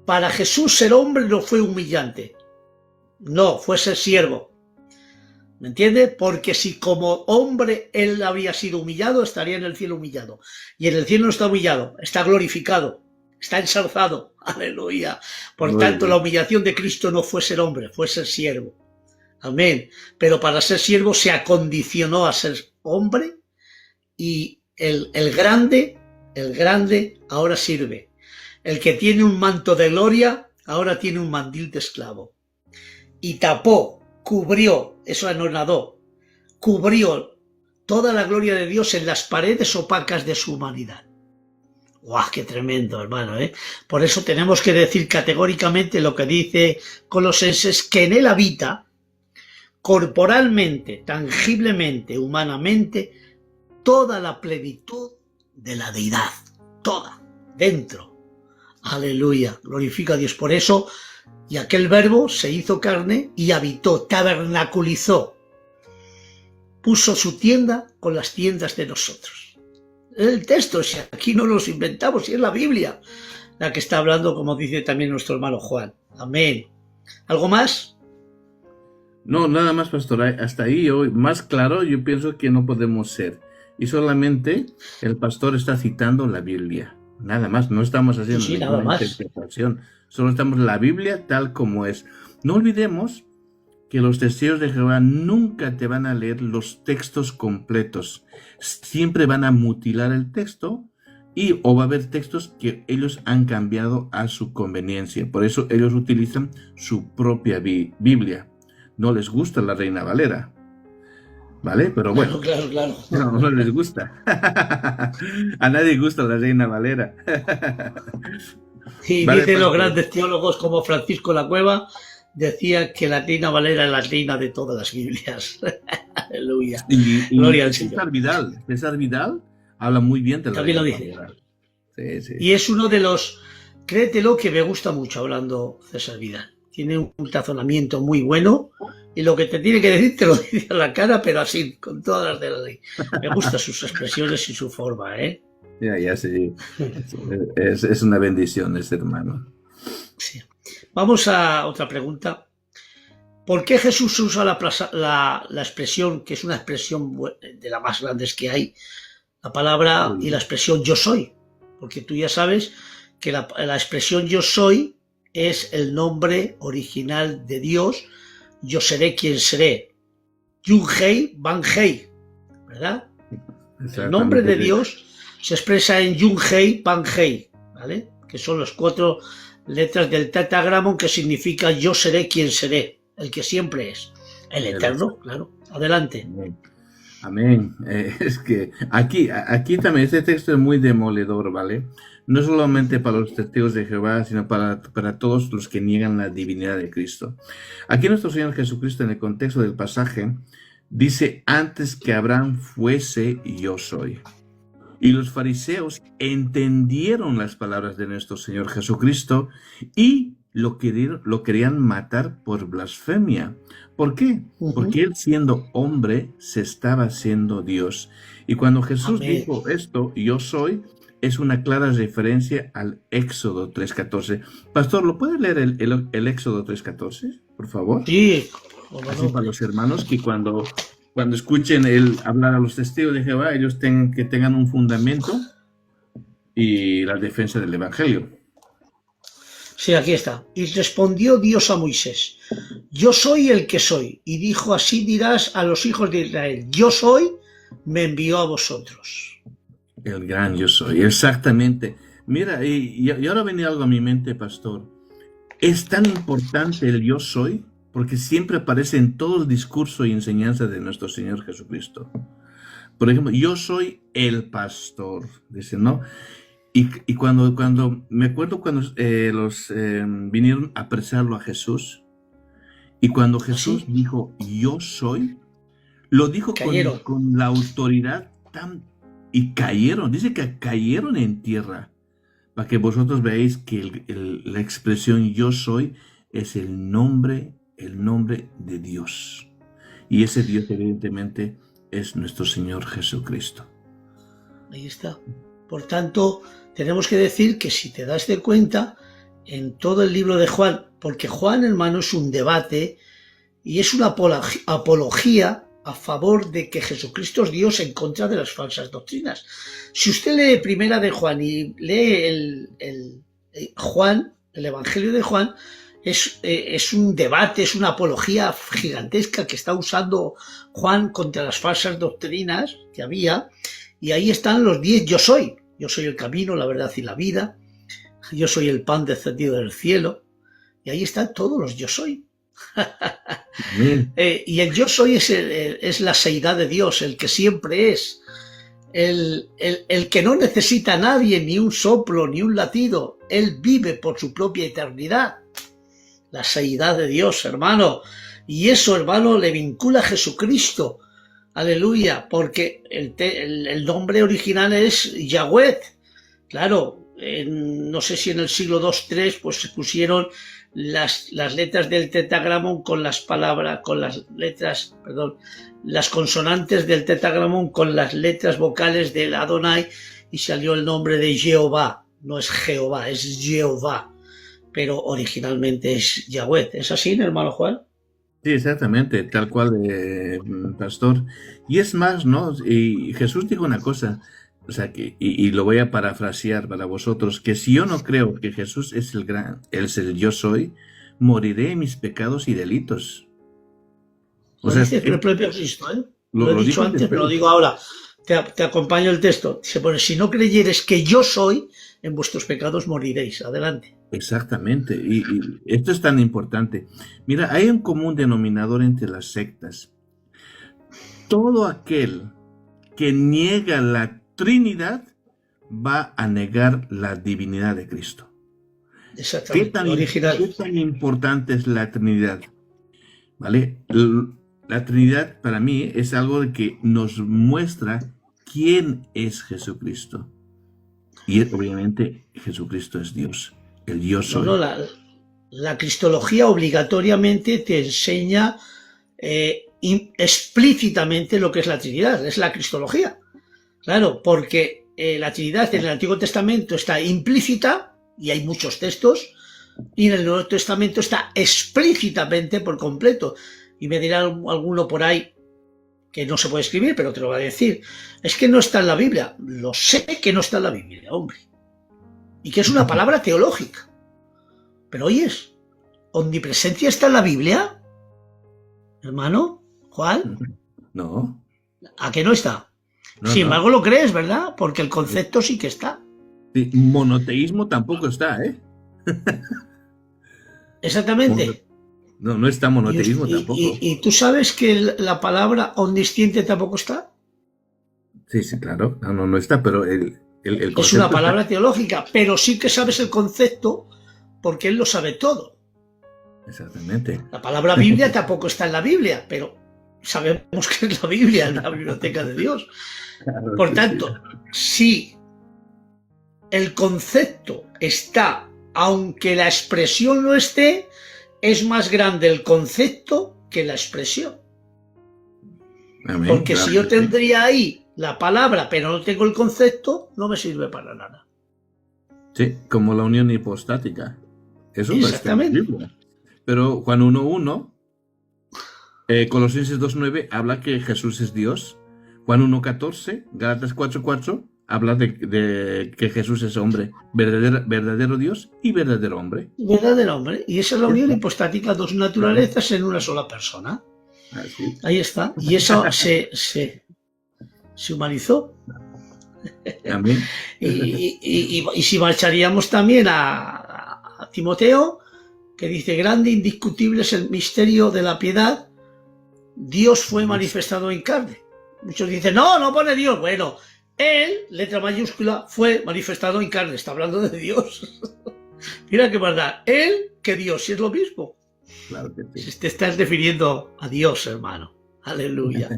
Para Jesús ser hombre no fue humillante, no, fue ser siervo. ¿Me entiende? Porque si como hombre él había sido humillado, estaría en el cielo humillado. Y en el cielo no está humillado, está glorificado, está ensalzado. Aleluya. Por tanto, la humillación de Cristo no fue ser hombre, fue ser siervo. Amén. Pero para ser siervo se acondicionó a ser hombre, y el grande ahora sirve. El que tiene un manto de gloria ahora tiene un mandil de esclavo. Y tapó, cubrió, eso anonadó, cubrió toda la gloria de Dios en las paredes opacas de su humanidad. ¡Guau! ¡Qué tremendo, hermano! Por eso tenemos que decir categóricamente lo que dice Colosenses, que en él habita corporalmente, tangiblemente, humanamente, toda la plenitud de la deidad. Toda, dentro. Aleluya, glorifica a Dios. Por eso, y aquel verbo se hizo carne y habitó, tabernaculizó, puso su tienda con las tiendas de nosotros. El texto, si aquí no nos inventamos, si es la Biblia la que está hablando, como dice también nuestro hermano Juan. Amén. ¿Algo más? No, nada más, pastor. Hasta ahí, hoy, más claro, yo pienso que no podemos ser. Y solamente el pastor está citando la Biblia. Nada más, no estamos haciendo ninguna interpretación. Solo estamos en la Biblia tal como es. No olvidemos que los testigos de Jehová nunca te van a leer los textos completos. Siempre van a mutilar el texto, o va a haber textos que ellos han cambiado a su conveniencia. Por eso ellos utilizan su propia Biblia. No les gusta la Reina Valera, ¿vale? Pero bueno, claro. No les gusta. A nadie gusta la Reina Valera. Y vale, dicen los grandes teólogos como Francisco La Cueva, decía que la Reina Valera es la reina de todas las Biblias. Aleluya. Y Gloria al Señor. César Vidal habla muy bien de la También Reina lo dice. Valera. Sí. Y es uno de los, créetelo, que me gusta mucho hablando César Vidal. Tiene un razonamiento muy bueno, y lo que te tiene que decir te lo dice a la cara, pero así, con todas las de la ley. Me gustan sus expresiones y su forma, ¿eh? Ya sí. Es una bendición ese hermano. Sí. Vamos a otra pregunta. ¿Por qué Jesús usa la expresión, que es una expresión de las más grandes que hay, la palabra y la expresión yo soy? porque tú ya sabes que la expresión yo soy es el nombre original de Dios, yo seré quien seré, Yun Hei, Van Hei, ¿verdad? El nombre de Dios se expresa en Yun Hei, Van Hei, ¿vale? Que son las 4 letras del tetragrama que significa yo seré quien seré, el que siempre es, el eterno, claro. Adelante. Amén. Es que aquí también este texto es muy demoledor, ¿vale? No solamente para los testigos de Jehová, sino para todos los que niegan la divinidad de Cristo. Aquí nuestro Señor Jesucristo, en el contexto del pasaje, dice, antes que Abraham fuese, yo soy. Y los fariseos entendieron las palabras de nuestro Señor Jesucristo y lo querían matar por blasfemia. ¿Por qué? Porque él, siendo hombre, se estaba haciendo Dios. Y cuando Jesús dijo esto, yo soy, es una clara referencia al Éxodo 3:14. Pastor, ¿lo puede leer el Éxodo 3:14, por favor? Sí. Así para los hermanos que cuando escuchen él hablar a los testigos de Jehová, ellos tengan un fundamento y la defensa del Evangelio. Sí, aquí está. Y respondió Dios a Moisés, yo soy el que soy. Y dijo, así dirás a los hijos de Israel, yo soy, me envió a vosotros. El gran yo soy, exactamente. Mira, y ahora venía algo a mi mente, pastor. Es tan importante el yo soy, porque siempre aparece en todo el discurso y enseñanza de nuestro Señor Jesucristo. Por ejemplo, yo soy el pastor, dice, ¿no? Y cuando me acuerdo cuando los vinieron a apresarlo a Jesús, y cuando Jesús dijo, yo soy, lo dijo con la autoridad y cayeron, dice que cayeron en tierra, para que vosotros veáis que la expresión yo soy es el nombre de Dios. Y ese Dios evidentemente es nuestro Señor Jesucristo. Ahí está. Por tanto, tenemos que decir que si te das de cuenta, en todo el libro de Juan, porque Juan, hermano, es un debate y es una apología a favor de que Jesucristo es Dios en contra de las falsas doctrinas. Si usted lee Primera de Juan y lee el Evangelio de Juan, es un debate, es una apología gigantesca que está usando Juan contra las falsas doctrinas que había, y ahí están los 10 yo soy. Yo soy el camino, la verdad y la vida. Yo soy el pan descendido del cielo. Y ahí están todos los yo soy. Y el yo soy es la seidad de Dios, el que siempre es. El que no necesita a nadie, ni un soplo, ni un latido. Él vive por su propia eternidad. La seidad de Dios, hermano. Y eso, hermano, le vincula a Jesucristo. Aleluya, porque el nombre original es Yahweh. Claro, no sé si en el siglo II, III, pues se pusieron las letras del tetragramón con las consonantes del tetragramón con las letras vocales del Adonai y salió el nombre de Jehová. No es Jehová, es Jehová, pero originalmente es Yahweh. ¿Es así, hermano Juan? Sí, exactamente, tal cual, pastor. Y es más, ¿no? Y Jesús dijo una cosa, o sea, y lo voy a parafrasear para vosotros, que si yo no creo que Jesús es el yo soy, moriré en mis pecados y delitos. O sea, dice el propio Cristo, ¿eh? Lo he dicho antes, pero lo digo ahora. Te acompaño el texto. Se pone, si no creyeres que yo soy, en vuestros pecados moriréis. Adelante. Exactamente, y esto es tan importante. Mira, hay un común denominador entre las sectas. Todo aquel que niega la Trinidad va a negar la divinidad de Cristo. Exactamente. ¿Qué tan importante es la Trinidad? ¿Vale? La Trinidad para mí es algo que nos muestra quién es Jesucristo. Y obviamente Jesucristo es Dios. El yo soy. No, la cristología obligatoriamente te enseña explícitamente lo que es la Trinidad, es la cristología. Claro, porque la Trinidad en el Antiguo Testamento está implícita, y hay muchos textos, y en el Nuevo Testamento está explícitamente por completo. Y me dirá alguno por ahí que no se puede escribir, pero te lo voy a decir. Es que no está en la Biblia. Lo sé que no está en la Biblia, hombre. y que es una palabra teológica. Pero oyes, ¿omnipresencia está en la Biblia? Hermano, Juan, No, ¿a qué no está? no, Sin no. embargo lo crees, ¿verdad? Porque el concepto sí que está. Sí, monoteísmo tampoco está, ¿eh? Exactamente. No, no está monoteísmo tampoco. ¿Y tú sabes que la palabra omnisciente tampoco está? Sí, sí, claro. No, no está, pero el Es concepto una está. palabra teológica, pero sí que sabes el concepto porque él lo sabe todo. Exactamente. La palabra Biblia tampoco está en la Biblia, pero sabemos que es la Biblia, en la biblioteca de Dios. Claro Por que tanto, si el concepto está, aunque la expresión no esté, es más grande el concepto que la expresión. Amén, Porque claro si yo que sí. tendría ahí la palabra, pero no tengo el concepto, no me sirve para nada. Sí, como la unión hipostática. Eso no está en la Exactamente. Biblia. Pero Juan 1:1, Colosenses 2:9 habla que Jesús es Dios. Juan 1:14, Gálatas 4:4 habla de que Jesús es hombre, verdadero Dios y verdadero hombre. Verdadero hombre. Y esa es la unión hipostática, dos naturalezas en una sola persona. Así. Ahí está. Y eso se humanizó. Amén. Y si marcharíamos también a Timoteo, que dice, grande, indiscutible es el misterio de la piedad, Dios fue manifestado en carne. Muchos dicen, no pone Dios. Bueno, él, letra mayúscula, fue manifestado en carne. Está hablando de Dios. Mira qué verdad. Él que Dios, si es lo mismo. Claro que sí. Si te estás refiriendo a Dios, hermano. Aleluya.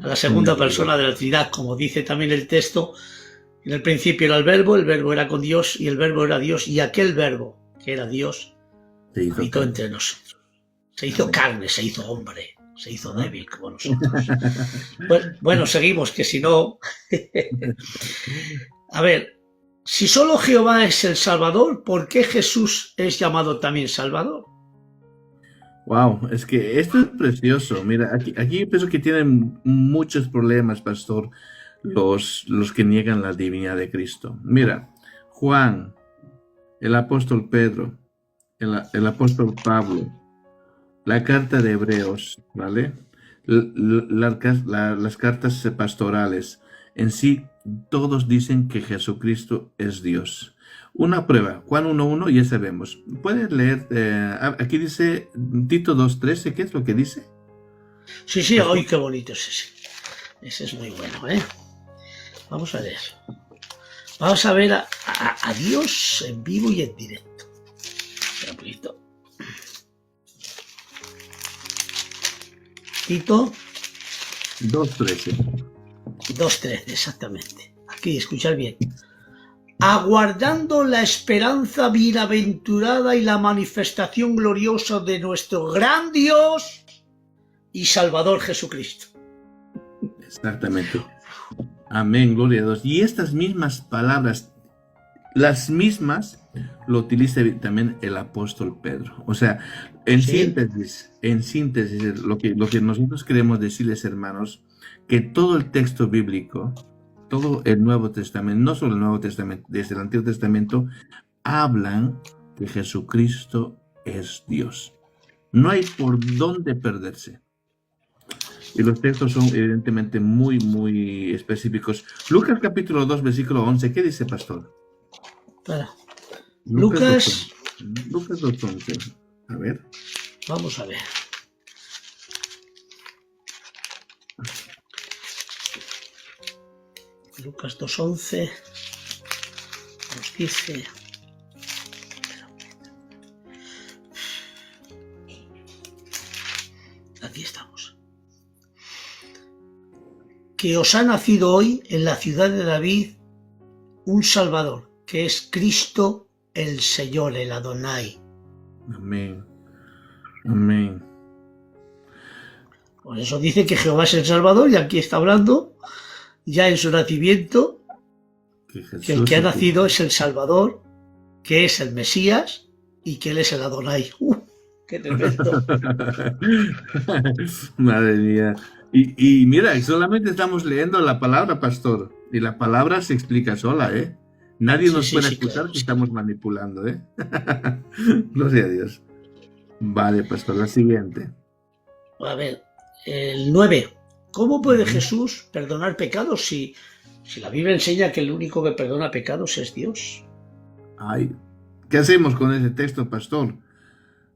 A la segunda persona de la Trinidad, como dice también el texto. En el principio era el verbo era con Dios y el verbo era Dios, y aquel verbo, que era Dios, habitó entre nosotros. Se hizo carne, se hizo hombre, se hizo débil como nosotros. Bueno, seguimos, que si no... A ver, si solo Jehová es el Salvador, ¿por qué Jesús es llamado también Salvador? Wow, es que esto es precioso. Mira, aquí pienso que tienen muchos problemas, pastor, los que niegan la divinidad de Cristo. Mira, Juan, el apóstol Pedro, el apóstol Pablo, la carta de Hebreos, ¿vale? Las cartas pastorales, en sí, todos dicen que Jesucristo es Dios. Una prueba, Juan 1:1, ya sabemos. Puedes leer, aquí dice Tito 2:13, ¿qué es lo que dice? Sí, ¡ay, qué bonito es ese! Ese es muy bueno, ¿eh? Vamos a ver. Vamos a ver a Dios en vivo y en directo. Espera un poquito. Tito 2:13. 2:13, exactamente. Aquí, escuchar bien. Aguardando la esperanza bienaventurada y la manifestación gloriosa de nuestro gran Dios y Salvador Jesucristo. Exactamente. Amén, gloria a Dios. Y estas mismas palabras, las mismas, lo utiliza también el apóstol Pedro. O sea, en síntesis, lo que nosotros queremos decirles, hermanos, que todo el texto bíblico, todo el Nuevo Testamento, no solo el Nuevo Testamento, desde el Antiguo Testamento, hablan que Jesucristo es Dios. No hay por dónde perderse. Y los textos son evidentemente muy, muy específicos. Lucas capítulo 2, versículo 11, ¿qué dice, pastor? Espera. Lucas 2:11. A ver. Vamos a ver. Lucas 2:11 nos dice... Aquí estamos. Que os ha nacido hoy en la ciudad de David un Salvador, que es Cristo el Señor, el Adonai. Amén. Amén. Por eso dice que Jehová es el Salvador, y aquí está hablando ya en su nacimiento que el que ha nacido es el Salvador, que es el Mesías y que él es el Adonai. ¡Qué tremendo! Madre mía. Y mira, solamente estamos leyendo la palabra, pastor, y la palabra se explica sola, ¿eh? Nadie Sí, nos sí, puede sí, acusar claro. que Sí. estamos manipulando, ¿eh? Gloria a Dios. Vale, pastor, la siguiente. A ver, el 9. ¿Cómo puede Ujú. Jesús perdonar pecados si la Biblia enseña que el único que perdona pecados es Dios? Ay, ¿qué hacemos con ese texto, pastor?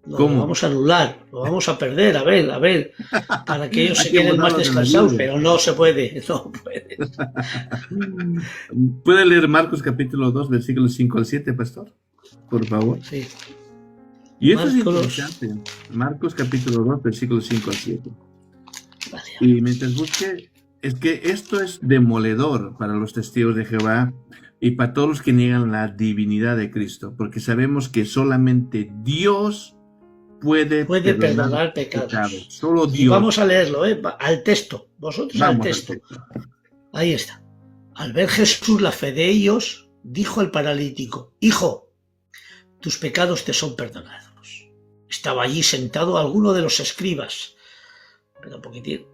No, lo ¿Cómo? vamos a anular, lo vamos a perder, a ver, para que ellos Hay se que queden más borrarlo de la descansados, Biblia. pero no se puede, no puede. ¿Puede leer Marcos capítulo 2, versículos 5 al 7, pastor? Por favor. Sí, Y esto es Marcos, interesante. Marcos capítulo 2, versículos 5 al 7. vale, a ver. Y mientras busque, es que esto es demoledor para los testigos de Jehová y para todos los que niegan la divinidad de Cristo, porque sabemos que solamente Dios puede Puede perdonar perdonar pecados. pecados. Solo Y Dios. vamos a leerlo, al texto, vosotros al Vamos al texto. texto. Ahí está. Al ver Jesús la fe de ellos, dijo al paralítico: Hijo, tus pecados te son perdonados. Estaba allí sentado alguno de los escribas. Espera un poquitín.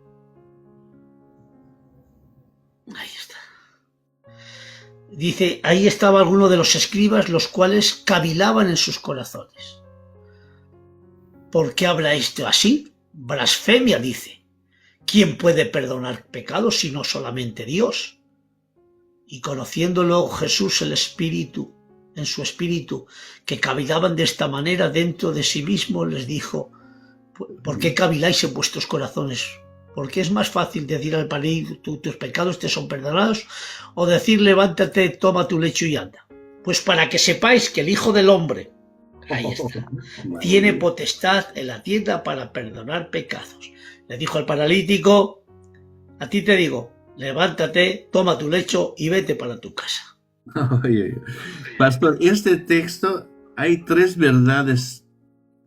Ahí está. Dice, ahí estaba alguno de los escribas, los cuales cavilaban en sus corazones. ¿Por qué habrá esto así? Blasfemia, dice. ¿Quién puede perdonar pecados sino solamente Dios? Y conociéndolo Jesús el Espíritu, en su espíritu, que cavilaban de esta manera dentro de sí mismo, les dijo: ¿por qué caviláis en vuestros corazones? Porque es más fácil decir al paralítico: tus pecados te son perdonados, o decir: levántate, toma tu lecho y anda. Pues para que sepáis que el Hijo del Hombre, ahí está, tiene potestad en la tierra para perdonar pecados. Le dijo al paralítico: a ti te digo, levántate, toma tu lecho y vete para tu casa. Oye, pastor, este texto hay tres verdades,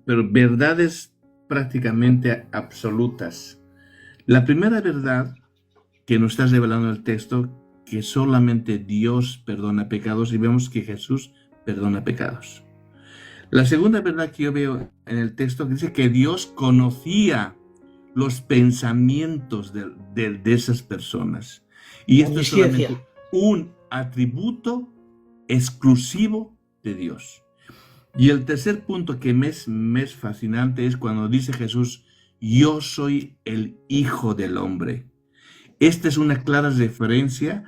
pero verdades prácticamente absolutas. La primera verdad que nos está revelando el texto, que solamente Dios perdona pecados, y vemos que Jesús perdona pecados. La segunda verdad que yo veo en el texto dice que Dios conocía los pensamientos de esas personas. Y esto es Omnisciencia. solamente un atributo exclusivo de Dios. Y el tercer punto que me es fascinante es cuando dice Jesús: yo soy el Hijo del Hombre. Esta es una clara referencia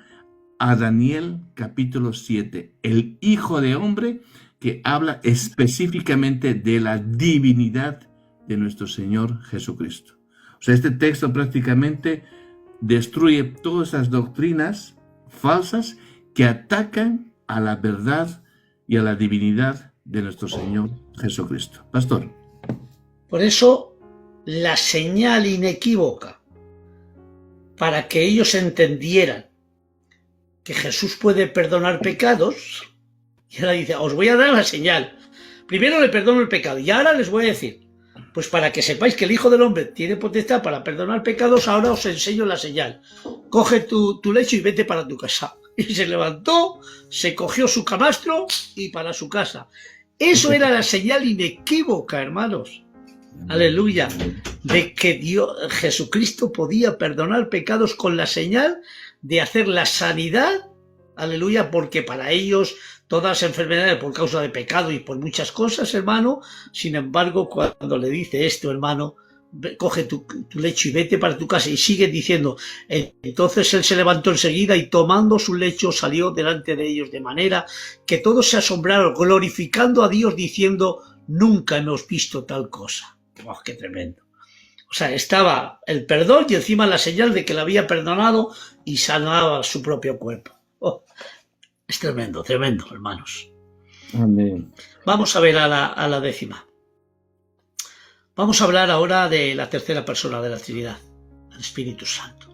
a Daniel capítulo 7, el Hijo de Hombre, que habla específicamente de la divinidad de nuestro Señor Jesucristo. O sea, este texto prácticamente destruye todas esas doctrinas falsas que atacan a la verdad y a la divinidad de nuestro Señor Jesucristo. Pastor. Por eso, la señal inequívoca para que ellos entendieran que Jesús puede perdonar pecados, y ahora dice: os voy a dar la señal. Primero le perdono el pecado y ahora les voy a decir, pues para que sepáis que el Hijo del Hombre tiene potestad para perdonar pecados, ahora os enseño la señal. Coge tu lecho y vete para tu casa. Y se levantó, se cogió su camastro y para su casa. Eso era la señal inequívoca, hermanos. Aleluya. De que Dios, Jesucristo podía perdonar pecados con la señal de hacer la sanidad. Aleluya, porque para ellos todas las enfermedades por causa de pecado y por muchas cosas, hermano. Sin embargo, cuando le dice esto, hermano, coge tu lecho y vete para tu casa, y sigue diciendo, entonces él se levantó enseguida y tomando su lecho salió delante de ellos, de manera que todos se asombraron, glorificando a Dios, diciendo: nunca hemos visto tal cosa. ¡Oh, qué tremendo! O sea, estaba el perdón y encima la señal de que le había perdonado y sanaba su propio cuerpo. Oh, es tremendo, tremendo, hermanos. Amén. Vamos a ver a la décima. Vamos a hablar ahora de la tercera persona de la Trinidad, el Espíritu Santo.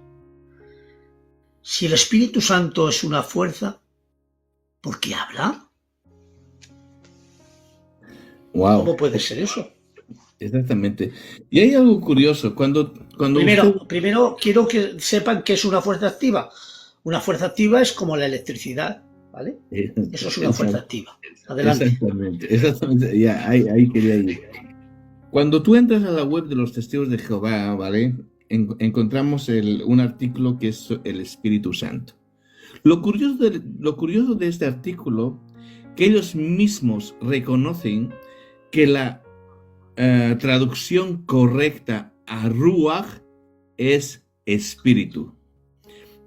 Si el Espíritu Santo es una fuerza, ¿por qué habla? Wow. ¿Cómo puede ser eso? Exactamente. Y hay algo curioso, cuando Primero quiero que sepan que es una fuerza activa. Una fuerza activa es como la electricidad, ¿vale? Eso es una fuerza activa. Adelante. Exactamente, ya, ahí quería ir. Cuando tú entras a la web de los Testigos de Jehová, ¿vale? Encontramos un artículo que es el Espíritu Santo. Lo curioso de este artículo, que ellos mismos reconocen que la traducción correcta a Ruach es espíritu.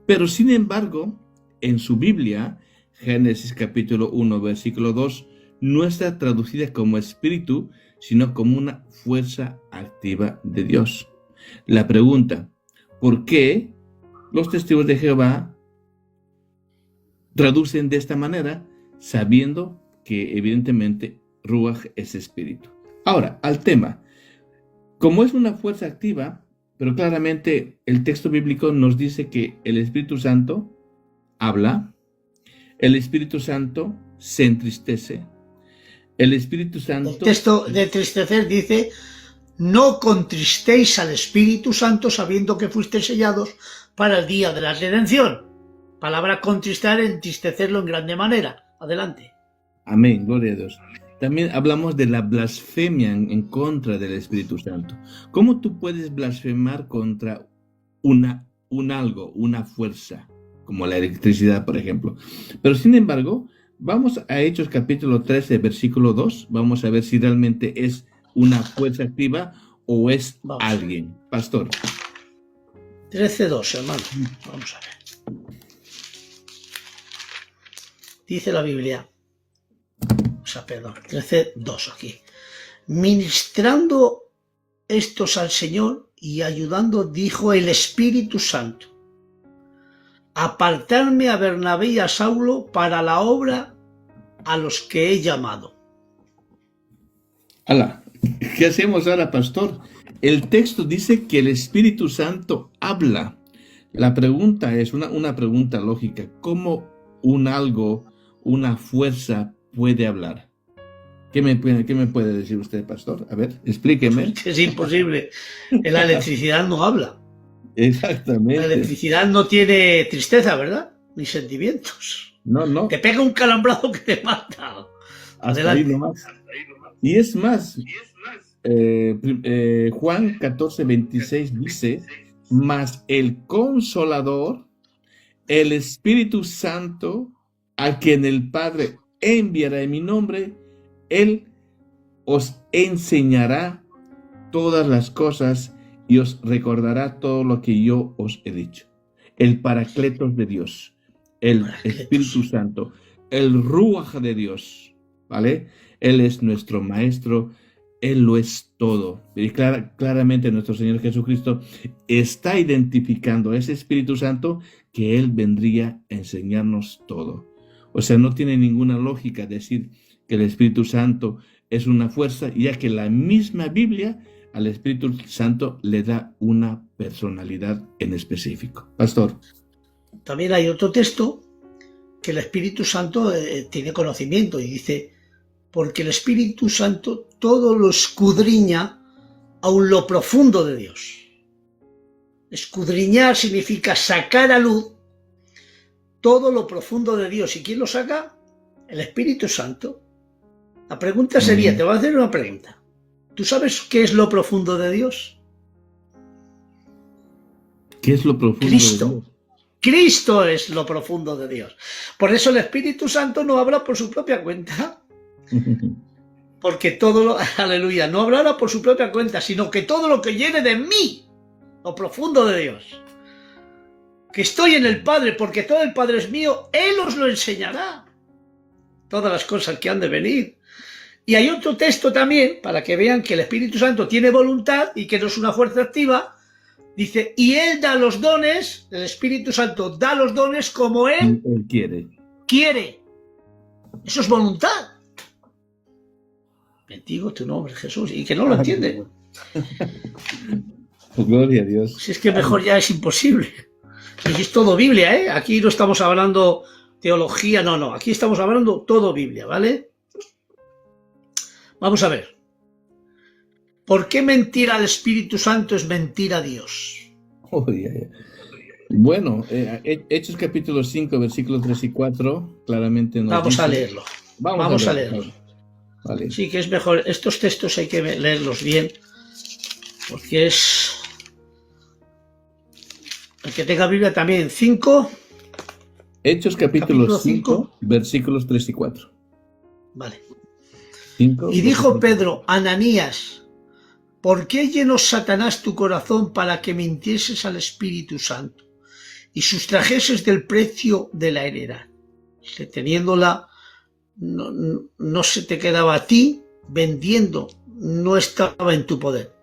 Pero sin embargo, en su Biblia, Génesis capítulo 1, versículo 2, no está traducida como espíritu, sino como una fuerza activa de Dios. La pregunta, ¿por qué los testigos de Jehová traducen de esta manera, sabiendo que evidentemente Ruach es espíritu? Ahora, al tema. Como es una fuerza activa, pero claramente el texto bíblico nos dice que el Espíritu Santo habla, el Espíritu Santo se entristece, el Espíritu Santo... El texto de entristecer dice, no contristéis al Espíritu Santo sabiendo que fuisteis sellados para el día de la redención. Palabra contristar, entristecerlo en grande manera. Adelante. Amén, gloria a Dios. También hablamos de la blasfemia en contra del Espíritu Santo. ¿Cómo tú puedes blasfemar contra algo, una fuerza, como la electricidad, por ejemplo? Pero sin embargo, vamos a Hechos capítulo 13, versículo 2. Vamos a ver si realmente es una fuerza activa o es alguien. Pastor. 13:2, hermano. Vamos a ver. Dice la Biblia. O sea, perdón, 13:2 aquí. Ministrando estos al Señor y ayudando, dijo el Espíritu Santo, apartarme a Bernabé y a Saulo para la obra a los que he llamado. Ala, ¿qué hacemos ahora, pastor? El texto dice que el Espíritu Santo habla. La pregunta es una pregunta lógica. ¿Cómo una fuerza puede hablar? ¿Qué me puede decir usted, pastor? A ver, explíqueme. Es imposible. La electricidad no habla. Exactamente. La electricidad no tiene tristeza, ¿verdad? Ni sentimientos. No. Te pega un calambrazo que te mata. Hasta ahí nomás. Y es más, Juan 14:26 dice, mas el Consolador, el Espíritu Santo, a quien el Padre enviará en mi nombre, Él os enseñará todas las cosas y os recordará todo lo que yo os he dicho. El Paracletos de Dios, el Espíritu Santo, el Ruach de Dios, ¿vale? Él es nuestro Maestro, Él lo es todo. Y claramente nuestro Señor Jesucristo está identificando a ese Espíritu Santo que Él vendría a enseñarnos todo. O sea, no tiene ninguna lógica decir que el Espíritu Santo es una fuerza, ya que la misma Biblia al Espíritu Santo le da una personalidad en específico. Pastor. También hay otro texto que el Espíritu Santo tiene conocimiento y dice, porque el Espíritu Santo todo lo escudriña aun lo profundo de Dios. Escudriñar significa sacar a luz todo lo profundo de Dios. ¿Y quién lo saca? El Espíritu Santo. La pregunta sería, te voy a hacer una pregunta. ¿Tú sabes qué es lo profundo de Dios? ¿Qué es lo profundo Cristo. de Dios? Cristo es lo profundo de Dios. Por eso el Espíritu Santo no habla por su propia cuenta. Porque aleluya, no hablará por su propia cuenta, sino que todo lo que llene de mí, lo profundo de Dios. Que estoy en el Padre, porque todo el Padre es mío, Él os lo enseñará. Todas las cosas que han de venir. Y hay otro texto también, para que vean que el Espíritu Santo tiene voluntad y que no es una fuerza activa. Dice, y Él da los dones, el Espíritu Santo da los dones como Él quiere. Eso es voluntad. Bendigo tu nombre, Jesús, y que no lo entiende. Gloria a Dios. Si es que mejor ya es imposible. Y es todo Biblia, ¿eh? Aquí no estamos hablando teología, no. Aquí estamos hablando todo Biblia, ¿vale? Vamos a ver. ¿Por qué mentir al Espíritu Santo es mentir a Dios? Bueno, Hechos capítulo 5, versículos 3 y 4, claramente nos Vamos dice... a leerlo. Vamos a leerlo. Vale. Sí, que es mejor. Estos textos hay que leerlos bien, porque es... El que tenga Biblia también. 5, Hechos capítulo Capítulo 5, 5. versículos 3 y 4. Vale. 5, Y dijo Pedro, Ananías, ¿por qué llenó Satanás tu corazón para que mintieses al Espíritu Santo y sustrajeses del precio de la heredad? Que teniéndola, no se te quedaba a ti, vendiendo, no estaba en tu poder.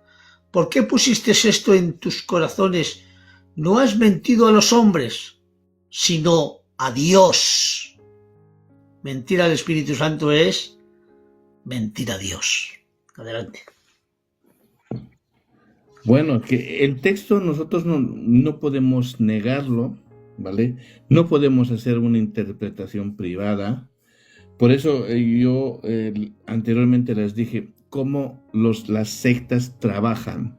¿Por qué pusiste esto en tus corazones? No has mentido a los hombres, sino a Dios. Mentir al Espíritu Santo es mentir a Dios. Adelante. Bueno, que el texto nosotros no podemos negarlo, ¿vale? No podemos hacer una interpretación privada. Por eso yo anteriormente les dije cómo las sectas trabajan,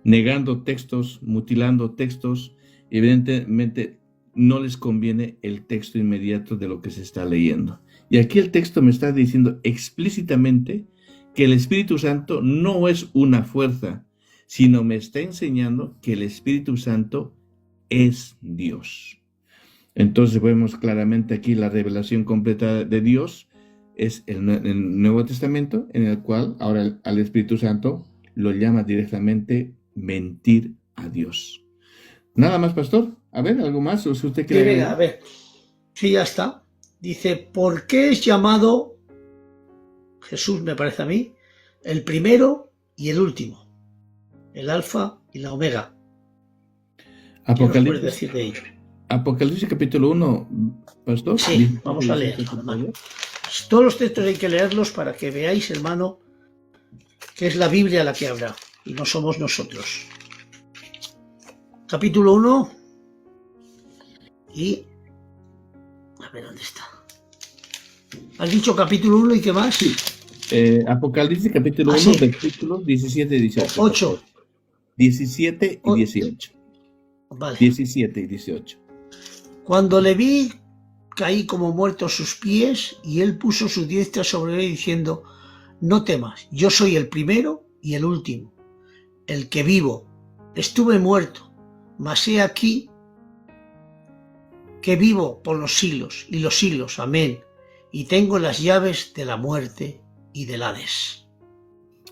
negando textos, mutilando textos. Evidentemente no les conviene el texto inmediato de lo que se está leyendo. Y aquí el texto me está diciendo explícitamente que el Espíritu Santo no es una fuerza, sino me está enseñando que el Espíritu Santo es Dios. Entonces vemos claramente aquí la revelación completa de Dios es el Nuevo Testamento, en el cual ahora al Espíritu Santo lo llama directamente mentir a Dios. Nada más, pastor. A ver, ¿algo más? ¿O si usted quiere... Sí, venga, a ver. Sí, ya está. Dice, ¿por qué es llamado Jesús, me parece a mí, el primero y el último? El alfa y la omega. ¿Qué nos puedes decir de ello? Apocalipsis capítulo 1, pastor. Sí, vamos a leerlo. Todos los textos hay que leerlos para que veáis, hermano, que es la Biblia la que habla y no somos nosotros. Capítulo 1 y... A ver, ¿dónde está? ¿Has dicho capítulo 1 y qué más? Sí. Apocalipsis capítulo 1, sí. Versículos 17 y 18. 8. 17 y 18. Vale. 17 y 18. Cuando le vi, caí como muerto a sus pies, y él puso su diestra sobre él diciendo, no temas, yo soy el primero y el último, el que vivo. Estuve muerto, mas he aquí que vivo por los siglos y los siglos. Amén. Y tengo las llaves de la muerte y del Hades.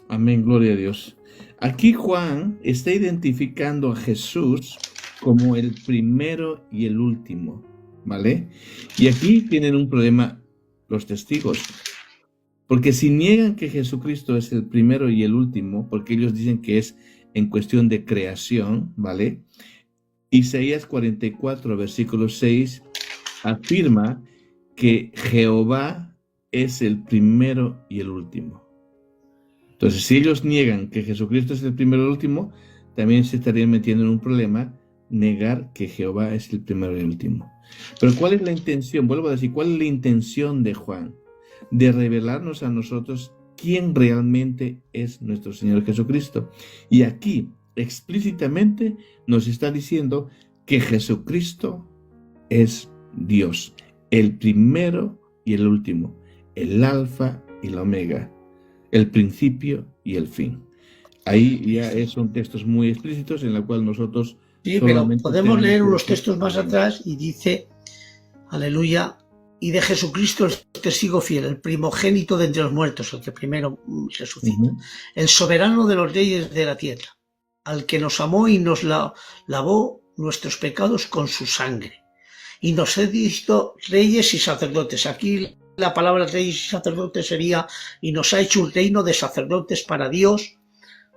Amén, gloria a Dios. Aquí Juan está identificando a Jesús como el primero y el último, ¿vale? Y aquí tienen un problema los testigos, porque si niegan que Jesucristo es el primero y el último, porque ellos dicen que es en cuestión de creación, ¿vale? Isaías 44, versículo 6, afirma que Jehová es el primero y el último. Entonces, si ellos niegan que Jesucristo es el primero y el último, también se estarían metiendo en un problema negar que Jehová es el primero y el último. Pero ¿cuál es la intención? Vuelvo a decir, ¿cuál es la intención de Juan? De revelarnos a nosotros quién realmente es nuestro Señor Jesucristo. Y aquí, explícitamente, nos está diciendo que Jesucristo es Dios, el primero y el último, el alfa y la omega, el principio y el fin. Ahí ya son textos muy explícitos en los cuales nosotros... Sí, pero podemos leer unos textos más atrás y dice, aleluya, y de Jesucristo el testigo fiel, el primogénito de entre los muertos, el que primero resucita, el soberano de los reyes de la tierra, al que nos amó y nos lavó nuestros pecados con su sangre, y nos ha visto reyes y sacerdotes. Aquí la palabra reyes y sacerdotes sería, y nos ha hecho un reino de sacerdotes para Dios,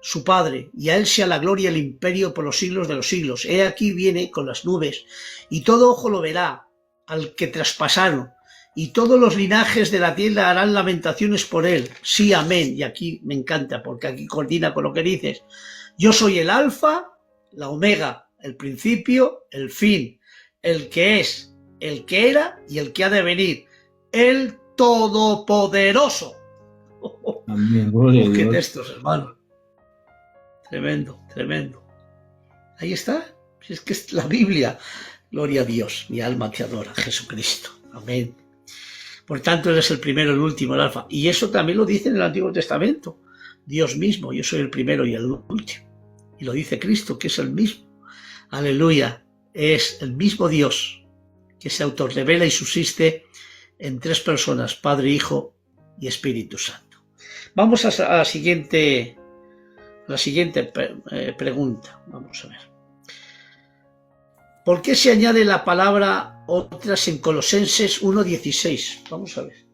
su Padre, y a él sea la gloria y el imperio por los siglos de los siglos. He aquí viene con las nubes, y todo ojo lo verá, al que traspasaron, y todos los linajes de la tierra harán lamentaciones por él. Sí, amén. Y aquí me encanta, porque aquí coordina con lo que dices. Yo soy el alfa, la omega, el principio, el fin, el que es, el que era y el que ha de venir, el todopoderoso. Amén. Qué textos, hermano. Tremendo, tremendo. Ahí está. Es que es la Biblia. Gloria a Dios. Mi alma te adora, Jesucristo. Amén. Por tanto, Él es el primero, el último, el alfa. Y eso también lo dice en el Antiguo Testamento. Dios mismo, yo soy el primero y el último. Y lo dice Cristo, que es el mismo. Aleluya. Es el mismo Dios que se autorrevela y subsiste en tres personas, Padre, Hijo y Espíritu Santo. Vamos a la siguiente pregunta. Vamos a ver. ¿Por qué se añade la palabra otras en Colosenses 1:16? Vamos a ver.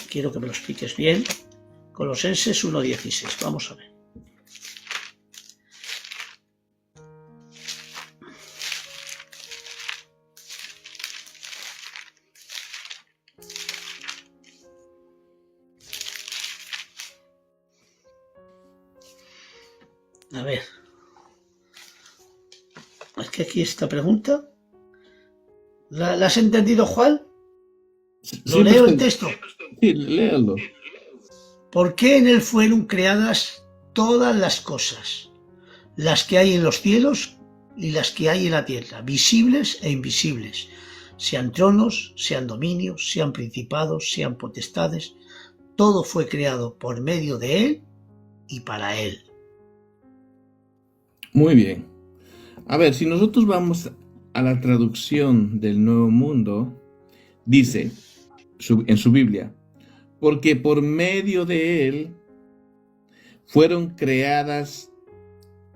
Quiero que me lo expliques bien. Colosenses 1:16. Vamos a ver. A ver. Es que aquí esta pregunta. ¿La has entendido, Juan? Lo Sí, leo el pastor. texto. Sí, léalo. ¿Por qué en él fueron creadas todas las cosas? Las que hay en los cielos y las que hay en la tierra, visibles e invisibles, sean tronos, sean dominios, sean principados, sean potestades, todo fue creado por medio de él y para él. Muy bien. A ver, si nosotros vamos a la traducción del Nuevo Mundo, dice en su Biblia, porque por medio de él fueron creadas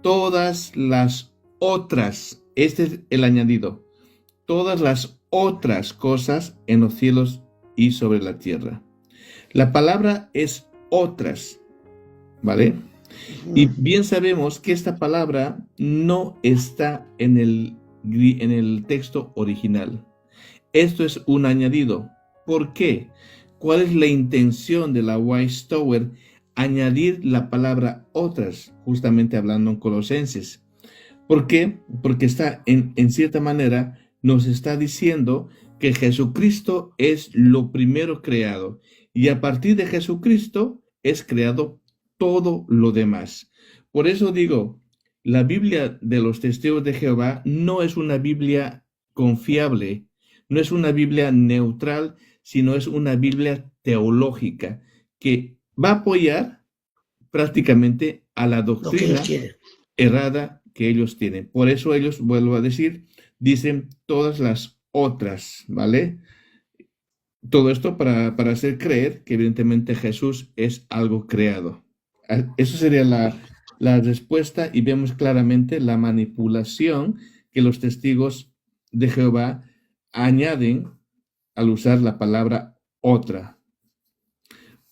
todas las otras, este es el añadido, todas las otras cosas en los cielos y sobre la tierra. La palabra es otras, ¿vale? Y bien sabemos que esta palabra no está en el texto original. Esto es un añadido. ¿Por qué? ¿Cuál es la intención de la Weiss Tower? Añadir la palabra otras, justamente hablando en Colosenses. ¿Por qué? Porque está en cierta manera nos está diciendo que Jesucristo es lo primero creado y a partir de Jesucristo es creado todo lo demás. Por eso digo, la Biblia de los Testigos de Jehová no es una Biblia confiable, no es una Biblia neutral, sino es una Biblia teológica que va a apoyar prácticamente a la Lo que ellos doctrina quieren. errada que ellos tienen. Por eso ellos, vuelvo a decir, dicen todas las otras, ¿vale? Todo esto para hacer creer que evidentemente Jesús es algo creado. Eso sería la respuesta y vemos claramente la manipulación que los testigos de Jehová añaden al usar la palabra otra.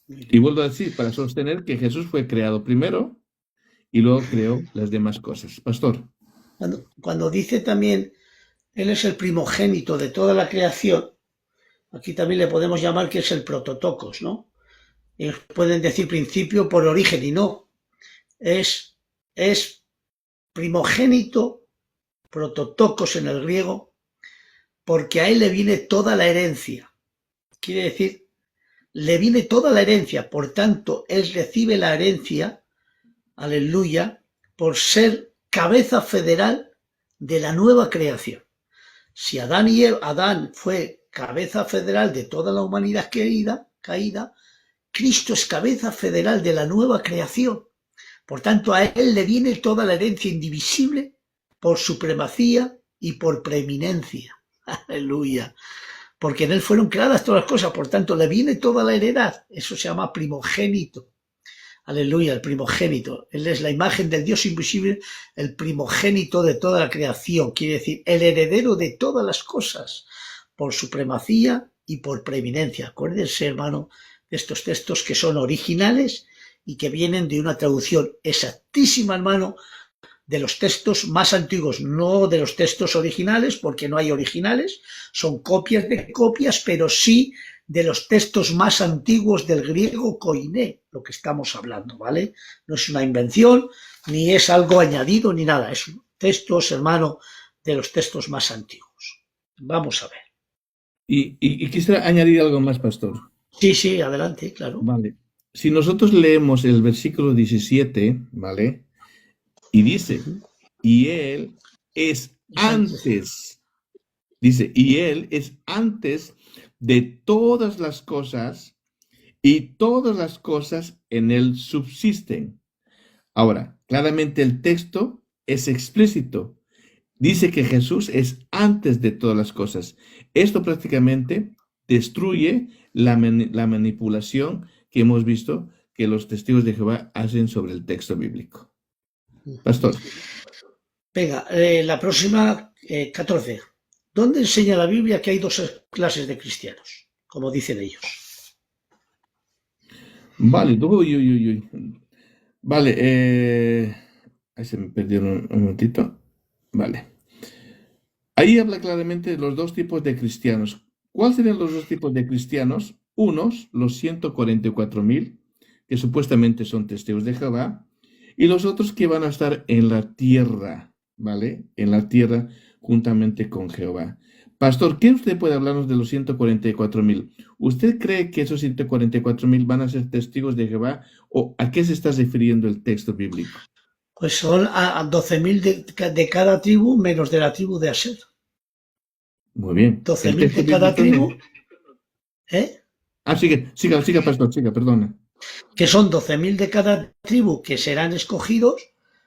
Y vuelvo a decir, para sostener que Jesús fue creado primero y luego creó las demás cosas. Pastor. Cuando dice también, él es el primogénito de toda la creación, aquí también le podemos llamar que es el prototocos, ¿no? Ellos pueden decir principio por origen y no. Es primogénito, prototocos en el griego, porque a él le viene toda la herencia. Quiere decir, le viene toda la herencia, por tanto, él recibe la herencia, aleluya, por ser cabeza federal de la nueva creación. Si Adán fue cabeza federal de toda la humanidad caída, Cristo es cabeza federal de la nueva creación. Por tanto, a él le viene toda la herencia indivisible por supremacía y por preeminencia. Aleluya. Porque en él fueron creadas todas las cosas, por tanto, le viene toda la heredad. Eso se llama primogénito. Aleluya, el primogénito. Él es la imagen del Dios invisible, el primogénito de toda la creación. Quiere decir, el heredero de todas las cosas, por supremacía y por preeminencia. Acuérdense, hermano, de estos textos que son originales y que vienen de una traducción exactísima, hermano, de los textos más antiguos, no de los textos originales, porque no hay originales, son copias de copias, pero sí de los textos más antiguos del griego koiné, lo que estamos hablando, ¿vale? No es una invención, ni es algo añadido, ni nada, es textos, hermano, de los textos más antiguos. Vamos a ver. Y quisiera añadir algo más, pastor. Sí, adelante, claro. Vale. Si nosotros leemos el versículo 17, ¿vale? Y dice, y él es antes, dice, y él es antes de todas las cosas, y todas las cosas en él subsisten. Ahora, claramente el texto es explícito. Dice que Jesús es antes de todas las cosas. Esto prácticamente destruye la manipulación que hemos visto que los testigos de Jehová hacen sobre el texto bíblico. Pastor. Venga, la próxima, 14. ¿Dónde enseña la Biblia que hay dos clases de cristianos? Como dicen ellos. Vale, Vale, ahí se me perdieron un momentito. Vale. Ahí habla claramente de los dos tipos de cristianos. ¿Cuáles serían los dos tipos de cristianos? Unos, los 144,000, que supuestamente son testigos de Jehová, y los otros que van a estar en la tierra, ¿vale? En la tierra juntamente con Jehová. Pastor, ¿qué usted puede hablarnos de los 144,000? ¿Usted cree que esos 144,000 van a ser testigos de Jehová o a qué se está refiriendo el texto bíblico? Pues son a 12.000 de cada tribu menos de la tribu de Aser. Muy bien. 12.000 de cada tribu. Siga, pastor, perdona. Que son 12.000 de cada tribu que serán escogidos,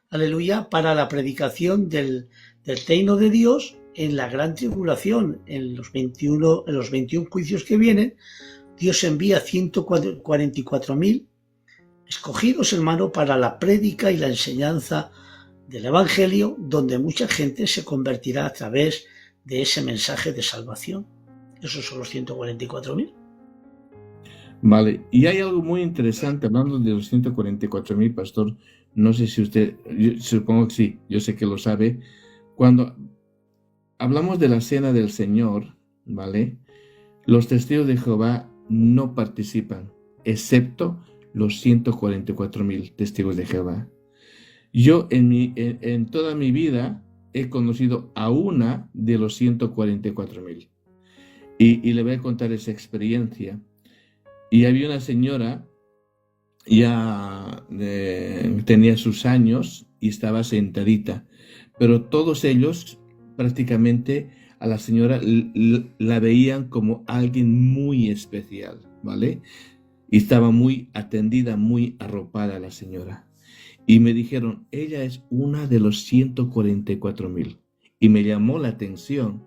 aleluya, para la predicación del reino de Dios en la gran tribulación, en los 21 juicios que vienen. Dios envía 144.000 escogidos, hermano, para la prédica y la enseñanza del Evangelio, donde mucha gente se convertirá a través de ese mensaje de salvación. Esos son los 144.000. Vale, y hay algo muy interesante hablando de los 144,000, pastor. No sé si usted, yo supongo que sí, yo sé que lo sabe. Cuando hablamos de la cena del Señor, ¿vale? Los testigos de Jehová no participan, excepto los 144,000 testigos de Jehová. Yo en toda mi vida he conocido a una de los 144,000. Y le voy a contar esa experiencia. Y había una señora, ya tenía sus años y estaba sentadita, pero todos ellos prácticamente a la señora la veían como alguien muy especial, ¿vale? Y estaba muy atendida, muy arropada la señora. Y me dijeron, ella es una de los 144,000. Y me llamó la atención.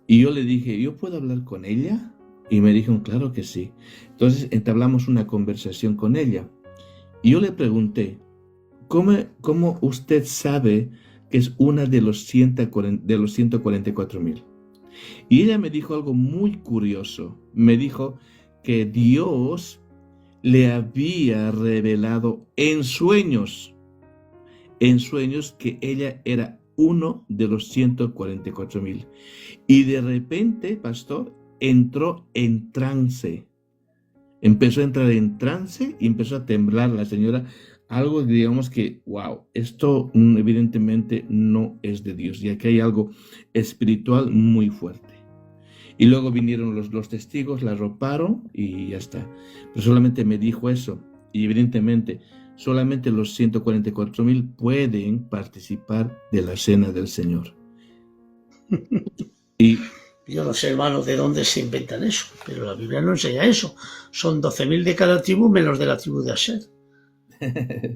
Y yo le dije, ¿yo puedo hablar con ella? Y me dijeron, claro que sí. Entonces entablamos una conversación con ella. Y yo le pregunté, ¿cómo usted sabe que es una de los 144,000? Y ella me dijo algo muy curioso. Me dijo que Dios le había revelado en sueños que ella era uno de los 144,000. Y de repente, pastor, entró en trance. Empezó a entrar en trance y empezó a temblar la señora. Algo, digamos que, wow, esto evidentemente no es de Dios, ya que hay algo espiritual muy fuerte. Y luego vinieron los testigos, la arroparon y ya está. Pero solamente me dijo eso. Y evidentemente, solamente los 144,000 pueden participar de la cena del Señor. Y yo no sé, hermano, de dónde se inventan eso, pero la Biblia no enseña eso. Son 12.000 de cada tribu menos de la tribu de Aser.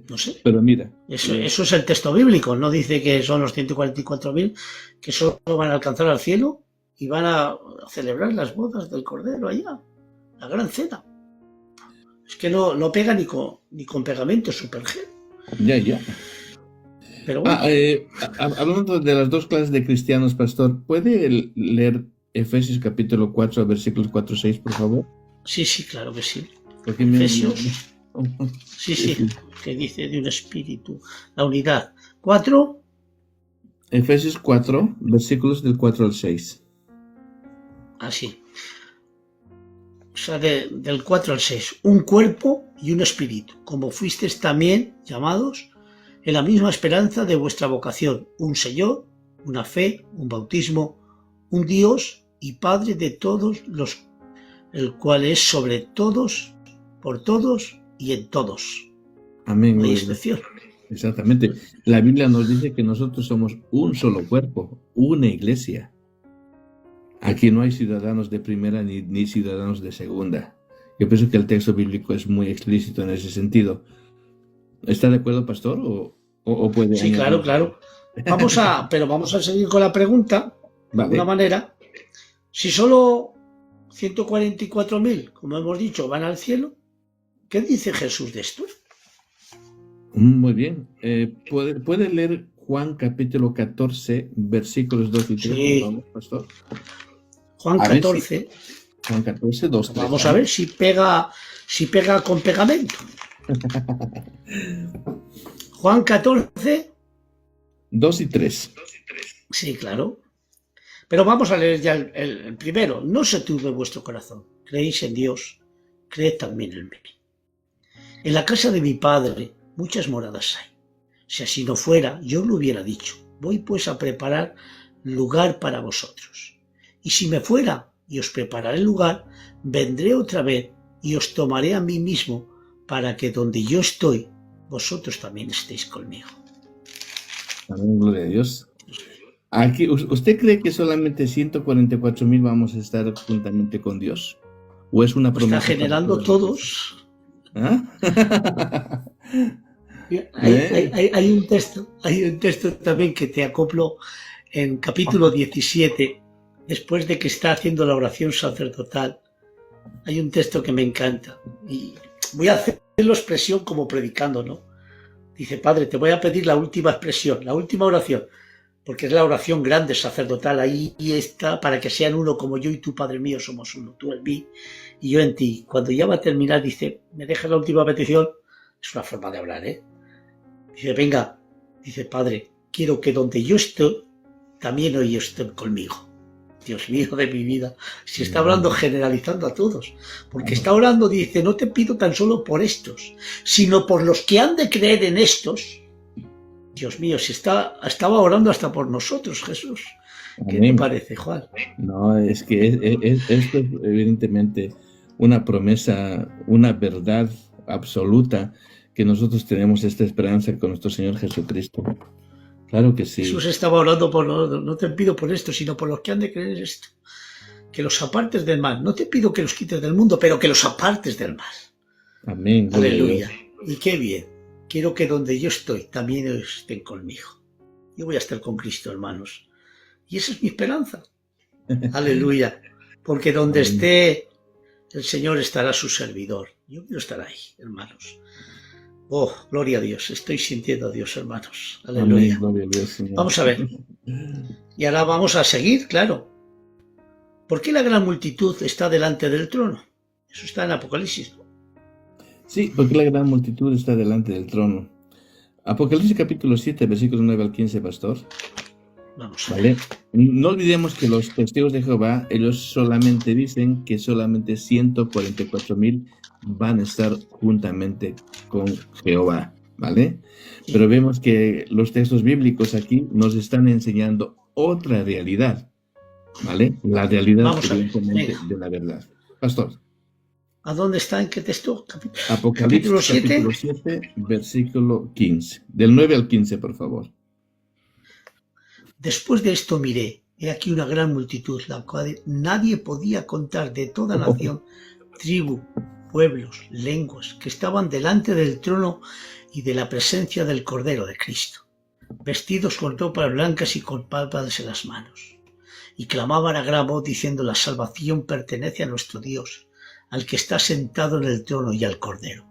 No sé. Pero mira. Eso es el texto bíblico. No dice que son los 144.000 que solo van a alcanzar al cielo y van a celebrar las bodas del Cordero allá, la gran cena. Es que no pega ni con pegamento, super G. Ya. Pero bueno. Hablando de las dos clases de cristianos, pastor, ¿puede leer Efesios capítulo 4, versículos 4-6, por favor? Sí, claro que sí. Efesios. Sí, que dice de un espíritu. La unidad. 4. Efesios 4, versículos del 4 al 6. Así. O sea, del 4 al 6. Un cuerpo y un espíritu, como fuisteis también llamados en la misma esperanza de vuestra vocación. Un Señor, una fe, un bautismo, un Dios y Padre de todos el cual es sobre todos, por todos y en todos. Amén. No hay excepción. Exactamente. La Biblia nos dice que nosotros somos un solo cuerpo, una iglesia. Aquí no hay ciudadanos de primera ni ciudadanos de segunda. Yo pienso que el texto bíblico es muy explícito en ese sentido. ¿Está de acuerdo, pastor? o puede Sí, claro, añadir. claro. Pero vamos a seguir con la pregunta, de alguna Vale. manera. Si solo 144.000, como hemos dicho, van al cielo, ¿qué dice Jesús de esto? Muy bien. ¿Puede leer Juan capítulo 14, versículos 2 y 3, por Sí, favor, pastor? Juan A ver si 14. Juan 14, 2, 3, Vamos a ¿vale? ver si pega con pegamento. Juan 14, 2 y 3. sí, claro. Pero vamos a leer ya el primero. No se turbe vuestro corazón. Creéis en Dios, creed también en mí. En la casa de mi padre muchas moradas hay. Si así no fuera, yo lo hubiera dicho. Voy pues a preparar lugar para vosotros. Y si me fuera y os prepararé lugar, vendré otra vez y os tomaré a mí mismo, para que donde yo estoy, vosotros también estéis conmigo. Amén, gloria a Dios. Aquí, ¿usted cree que solamente 144,000 vamos a estar juntamente con Dios? ¿O es una Pues está promesa para generando toda la iglesia? todos. ¿Ah? Hay, hay, hay un texto también que te acoplo en capítulo 17, después de que está haciendo la oración sacerdotal. Hay un texto que me encanta y voy a hacerlo expresión como predicando, ¿no? Dice, Padre, te voy a pedir la última expresión, la última oración, porque es la oración grande sacerdotal. Ahí está, para que sean uno como yo y tú, Padre mío, somos uno, tú en mí y yo en ti. Cuando ya va a terminar, dice, ¿me dejas la última petición? Es una forma de hablar, ¿eh? Dice, venga, dice, Padre, quiero que donde yo estoy, también ellos estén conmigo. Dios mío de mi vida, si está hablando generalizando a todos, porque está orando, dice, no te pido tan solo por estos, sino por los que han de creer en estos. Dios mío, si estaba orando hasta por nosotros, Jesús. ¿Qué te Amén. parece, Juan? No, es que esto es evidentemente una promesa, una verdad absoluta, que nosotros tenemos esta esperanza con nuestro Señor Jesucristo. Claro que sí. Jesús estaba orando por no te pido por esto, sino por los que han de creer en esto. Que los apartes del mal. No te pido que los quites del mundo, pero que los apartes del mal. Amén. Aleluya. Y qué bien. Quiero que donde yo estoy, también estén conmigo. Yo voy a estar con Cristo, hermanos. Y esa es mi esperanza. Aleluya. Porque donde Amén. esté el Señor, estará su servidor. Yo quiero estar ahí, hermanos. Oh, gloria a Dios. Estoy sintiendo a Dios, hermanos. Aleluya. Amén, gloria a Dios, Señor. Vamos a ver. Y ahora vamos a seguir, claro. ¿Por qué la gran multitud está delante del trono? Eso está en Apocalipsis, ¿no? Sí, porque la gran multitud está delante del trono. Apocalipsis capítulo 7, versículos 9 al 15, pastor. Vamos a ¿Vale? ver. No olvidemos que los testigos de Jehová, ellos solamente dicen que solamente 144,000 van a estar juntamente con Jehová, ¿vale? Pero vemos que los textos bíblicos aquí nos están enseñando otra realidad, ¿vale? La realidad, Vamos a ver. evidentemente, Venga. de la verdad. Pastor, ¿A dónde está? ¿En qué texto? Apocalipsis Capítulo 7. capítulo 7, versículo 15. Del 9 al 15, por favor. Después de esto miré, he aquí una gran multitud, la cual nadie podía contar, de toda nación, tribu, pueblos, lenguas, que estaban delante del trono y de la presencia del Cordero de Cristo, vestidos con ropas blancas y con palmas en las manos. Y clamaban a gran voz diciendo, la salvación pertenece a nuestro Dios, al que está sentado en el trono y al Cordero.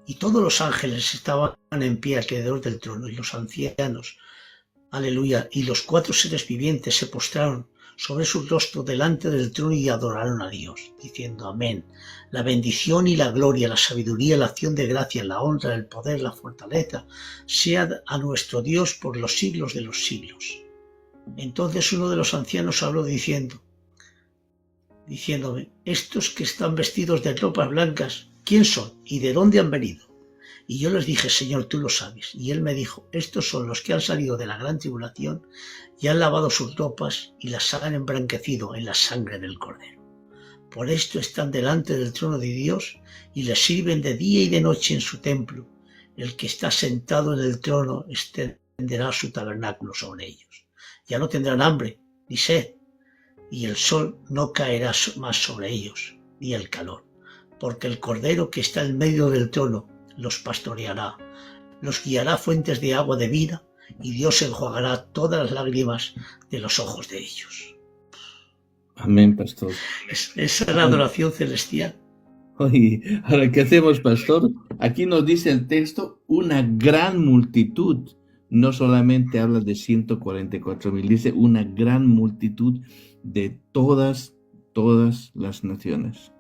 Y todos los ángeles estaban en pie alrededor del trono, y los ancianos, aleluya, y los 4 seres vivientes se postraron sobre su rostro delante del trono y adoraron a Dios, diciendo amén. La bendición y la gloria, la sabiduría, la acción de gracia, la honra, el poder, la fortaleza, sea a nuestro Dios por los siglos de los siglos. Entonces uno de los ancianos habló diciéndome, estos que están vestidos de ropas blancas, ¿quién son y de dónde han venido? Y yo les dije, Señor, tú lo sabes. Y él me dijo, estos son los que han salido de la gran tribulación y han lavado sus ropas y las han emblanquecido en la sangre del Cordero. Por esto están delante del trono de Dios y les sirven de día y de noche en su templo. El que está sentado en el trono extenderá su tabernáculo sobre ellos. Ya no tendrán hambre ni sed, y el sol no caerá más sobre ellos, ni el calor, porque el Cordero que está en medio del trono los pastoreará los guiará a fuentes de agua de vida, y Dios enjuagará todas las lágrimas de los ojos de ellos. Amén, pastor. Esa es la adoración celestial. Oye, ahora, ¿qué hacemos, pastor? Aquí nos dice el texto, una gran multitud. No solamente habla de 144,000, dice una gran multitud de todas las naciones.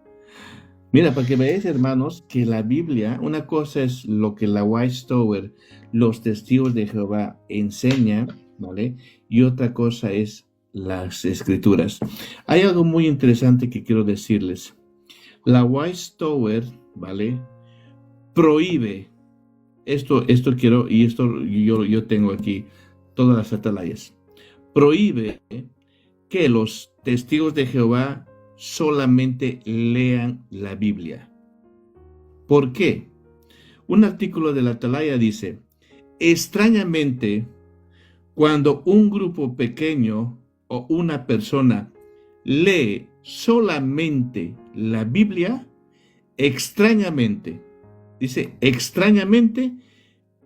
Mira, para que veáis, hermanos, que la Biblia, una cosa es lo que la White Tower, los testigos de Jehová enseña, ¿vale? Y otra cosa es las escrituras. Hay algo muy interesante que quiero decirles. La White Tower, ¿vale? Prohíbe, esto quiero, y esto yo tengo aquí, todas las atalayas. Prohíbe que los testigos de Jehová solamente lean la Biblia. ¿Por qué? Un artículo de la Atalaya dice, extrañamente, cuando un grupo pequeño o una persona lee solamente la Biblia, extrañamente, dice, extrañamente,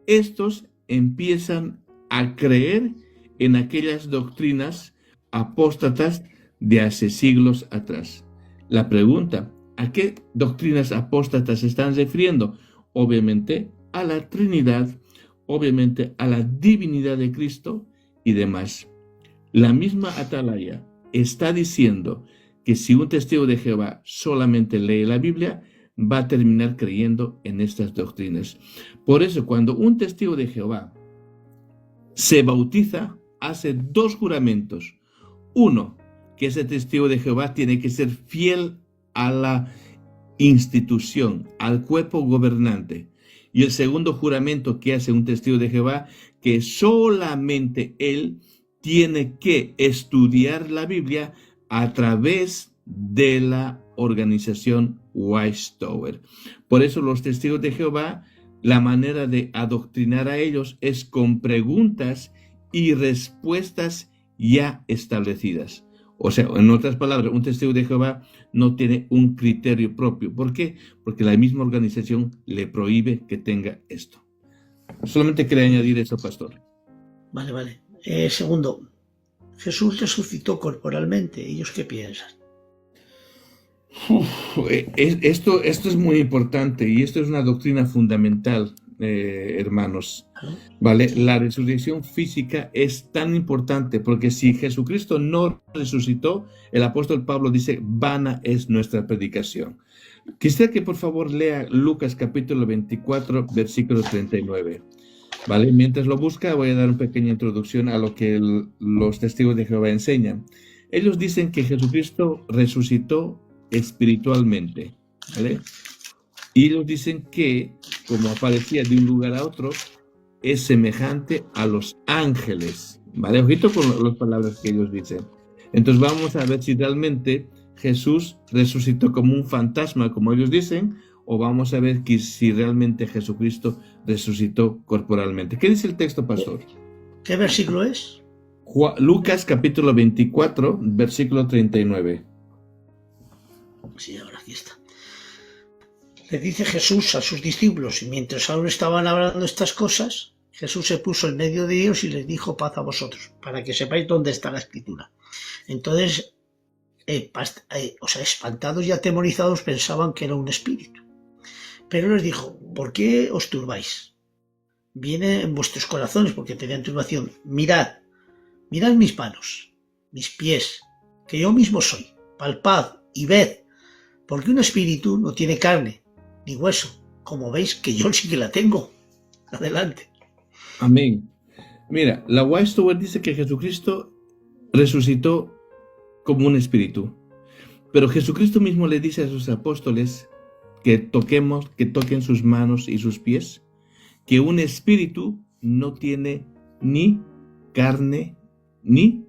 estos empiezan a creer en aquellas doctrinas apóstatas de hace siglos atrás. La pregunta, ¿a qué doctrinas apóstatas se están refiriendo? Obviamente a la Trinidad, obviamente a la divinidad de Cristo y demás. La misma Atalaya está diciendo que si un testigo de Jehová solamente lee la Biblia, va a terminar creyendo en estas doctrinas. Por eso, cuando un testigo de Jehová se bautiza, hace 2 juramentos. Uno, que ese testigo de Jehová tiene que ser fiel a la institución, al cuerpo gobernante. Y el segundo juramento que hace un testigo de Jehová, que solamente él tiene que estudiar la Biblia a través de la organización White Tower. Por eso los testigos de Jehová, la manera de adoctrinar a ellos es con preguntas y respuestas ya establecidas. O sea, en otras palabras, un testigo de Jehová no tiene un criterio propio. ¿Por qué? Porque la misma organización le prohíbe que tenga esto. Solamente quería añadir eso, pastor. Vale. Segundo, Jesús resucitó corporalmente. ¿Ellos qué piensan? Esto es muy importante y esto es una doctrina fundamental, hermanos. ¿Vale? La resurrección física es tan importante porque si Jesucristo no resucitó, el apóstol Pablo dice, vana es nuestra predicación. Quisiera que por favor lea Lucas capítulo 24, versículo 39. ¿Vale? Mientras lo busca, voy a dar una pequeña introducción a lo que los testigos de Jehová enseñan. Ellos dicen que Jesucristo resucitó espiritualmente, ¿vale? Y ellos dicen que, como aparecía de un lugar a otro, es semejante a los ángeles, ¿vale? Ojito con las palabras que ellos dicen. Entonces vamos a ver si realmente Jesús resucitó como un fantasma, como ellos dicen, o vamos a ver que si realmente Jesucristo resucitó corporalmente. ¿Qué dice el texto, pastor? ¿Qué versículo es? Lucas capítulo 24, versículo 39. Sí, ahora aquí está. Le dice Jesús a sus discípulos, y mientras aún estaban hablando estas cosas, Jesús se puso en medio de ellos y les dijo, paz a vosotros, para que sepáis dónde está la escritura. Entonces, espantados y atemorizados pensaban que era un espíritu. Pero les dijo, ¿por qué os turbáis? Viene en vuestros corazones, porque tenían turbación. Mirad mis manos, mis pies, que yo mismo soy. Palpad y ved, porque un espíritu no tiene carne ni hueso, como veis que yo sí que la tengo. Adelante. Amén. Mira, la White Tower dice que Jesucristo resucitó como un espíritu, pero Jesucristo mismo le dice a sus apóstoles que toquen sus manos y sus pies, que un espíritu no tiene ni carne ni,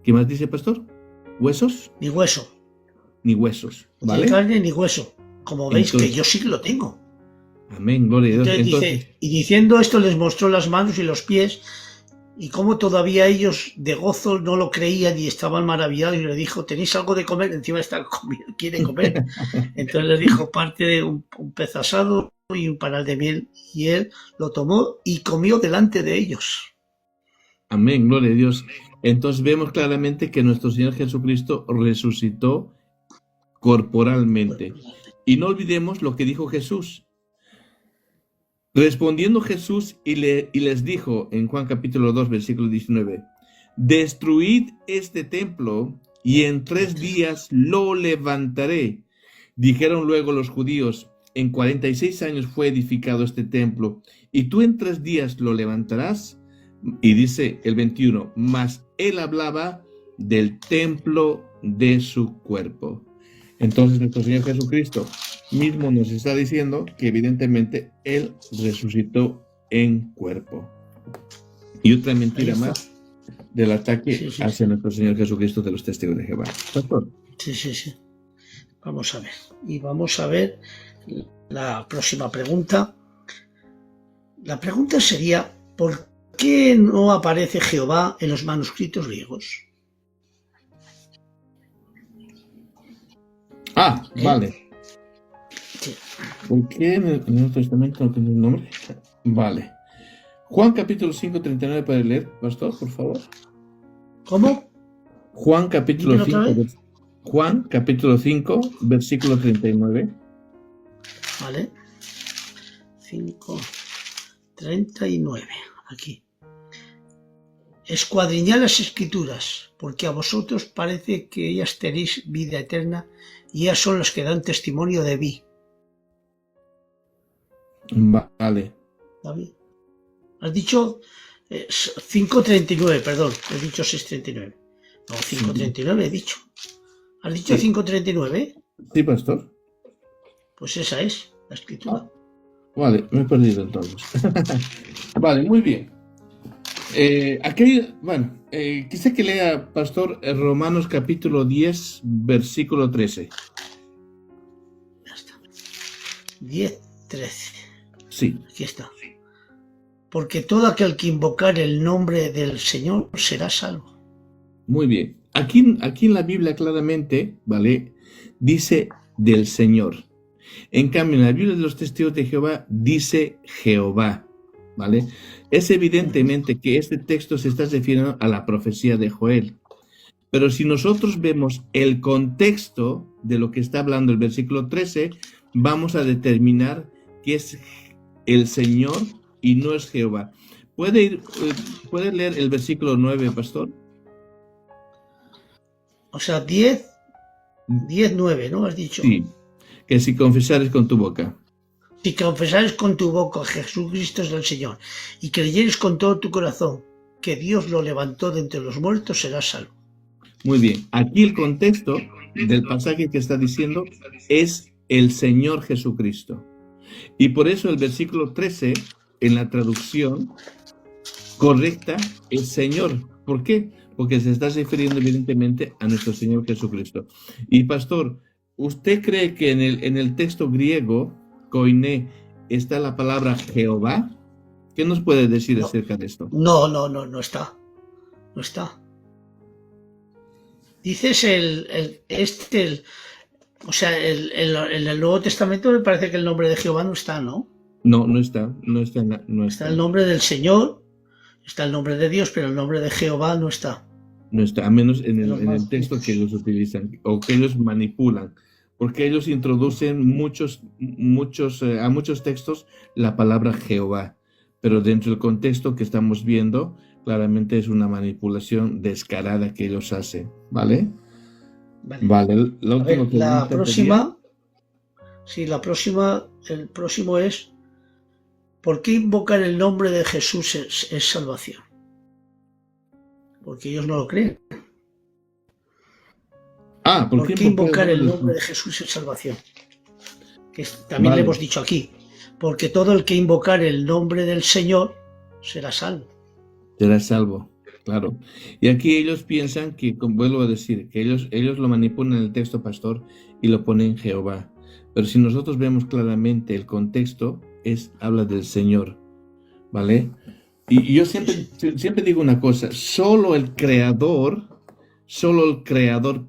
¿qué más dice, pastor? ¿Huesos? Ni hueso. Ni huesos, ¿vale? Ni carne ni hueso, como veis que yo sí que lo tengo. Amén, gloria a Dios. Dice, y diciendo esto les mostró las manos y los pies, y como todavía ellos de gozo no lo creían y estaban maravillados, y le dijo, ¿tenéis algo de comer? Encima quieren comer. Entonces les dijo, parte de un pez asado y un panal de miel, y él lo tomó y comió delante de ellos. Amén, gloria a Dios. Entonces vemos claramente que nuestro Señor Jesucristo resucitó corporalmente. Y no olvidemos lo que dijo Jesús. Respondiendo Jesús y les dijo en Juan capítulo 2, versículo 19, destruid este templo y en 3 días lo levantaré. Dijeron luego los judíos, en 46 años fue edificado este templo, y tú en 3 días lo levantarás. Y dice el 21, mas él hablaba del templo de su cuerpo. Entonces nuestro Señor Jesucristo mismo nos está diciendo que evidentemente él resucitó en cuerpo. Y otra mentira más del ataque hacia nuestro Señor Jesucristo de los testigos de Jehová. Pastor. Sí. Vamos a ver. Y vamos a ver la próxima pregunta. La pregunta sería, ¿por qué no aparece Jehová en los manuscritos griegos? Vale. Sí. ¿Por qué en el Nuevo Testamento no tiene el nombre? Vale. Juan capítulo 5, 39 para leer, pastor, por favor. ¿Cómo? Juan capítulo 5, versículo 39. Vale. 5, 39. Aquí. Escuadriñad las escrituras, porque a vosotros parece que ellas tenéis vida eterna, y ellas son las que dan testimonio de mí. Vale. ¿David? Has dicho 5.39, perdón, he dicho 6.39. No, 5.39 he dicho. ¿Has dicho 5.39? Sí, pastor. Pues esa es la escritura. Vale, me he perdido entonces. Vale, muy bien. Quise que lea, pastor, Romanos capítulo 10, versículo 13. Ya está. 10, 13. Sí. Aquí está. Porque todo aquel que invocare el nombre del Señor será salvo. Muy bien. Aquí en la Biblia claramente, ¿vale? Dice del Señor. En cambio, en la Biblia de los Testigos de Jehová dice Jehová, ¿vale? Es evidentemente que este texto se está refiriendo a la profecía de Joel. Pero si nosotros vemos el contexto de lo que está hablando el versículo 13, vamos a determinar que es el Señor y no es Jehová. ¿Puede leer el versículo 9, pastor? O sea, 10, 9, ¿no? Has dicho. Sí, que si confesares con tu boca. Si confesares con tu boca Jesucristo es el Señor y creyeres con todo tu corazón que Dios lo levantó de entre los muertos, serás salvo. Muy bien, aquí el contexto del pasaje que está diciendo es el Señor Jesucristo. Y por eso el versículo 13, en la traducción correcta, es Señor. ¿Por qué? Porque se está refiriendo evidentemente a nuestro Señor Jesucristo. Y pastor, ¿usted cree que en el texto griego, koiné, está la palabra Jehová? ¿Qué nos puede decir acerca de esto? No está. No está. Dices en el Nuevo Testamento me parece que el nombre de Jehová no está, ¿no? No está. Está el nombre del Señor, está el nombre de Dios, pero el nombre de Jehová no está. No está, a menos en el texto que ellos utilizan o que ellos manipulan, porque ellos introducen a muchos textos la palabra Jehová, pero dentro del contexto que estamos viendo, claramente es una manipulación descarada que ellos hacen, ¿vale? Vale, la próxima, el próximo es, ¿por qué invocar el nombre de Jesús es salvación? Porque ellos no lo creen. ¿Por qué invocar el nombre de Jesús es salvación? Que también le hemos dicho aquí. Porque todo el que invocar el nombre del Señor será salvo. Será salvo, claro. Y aquí ellos piensan que, vuelvo a decir, que ellos lo manipulan en el texto, pastor, y lo ponen Jehová. Pero si nosotros vemos claramente el contexto, habla del Señor, ¿vale? Y yo siempre digo una cosa, solo el Creador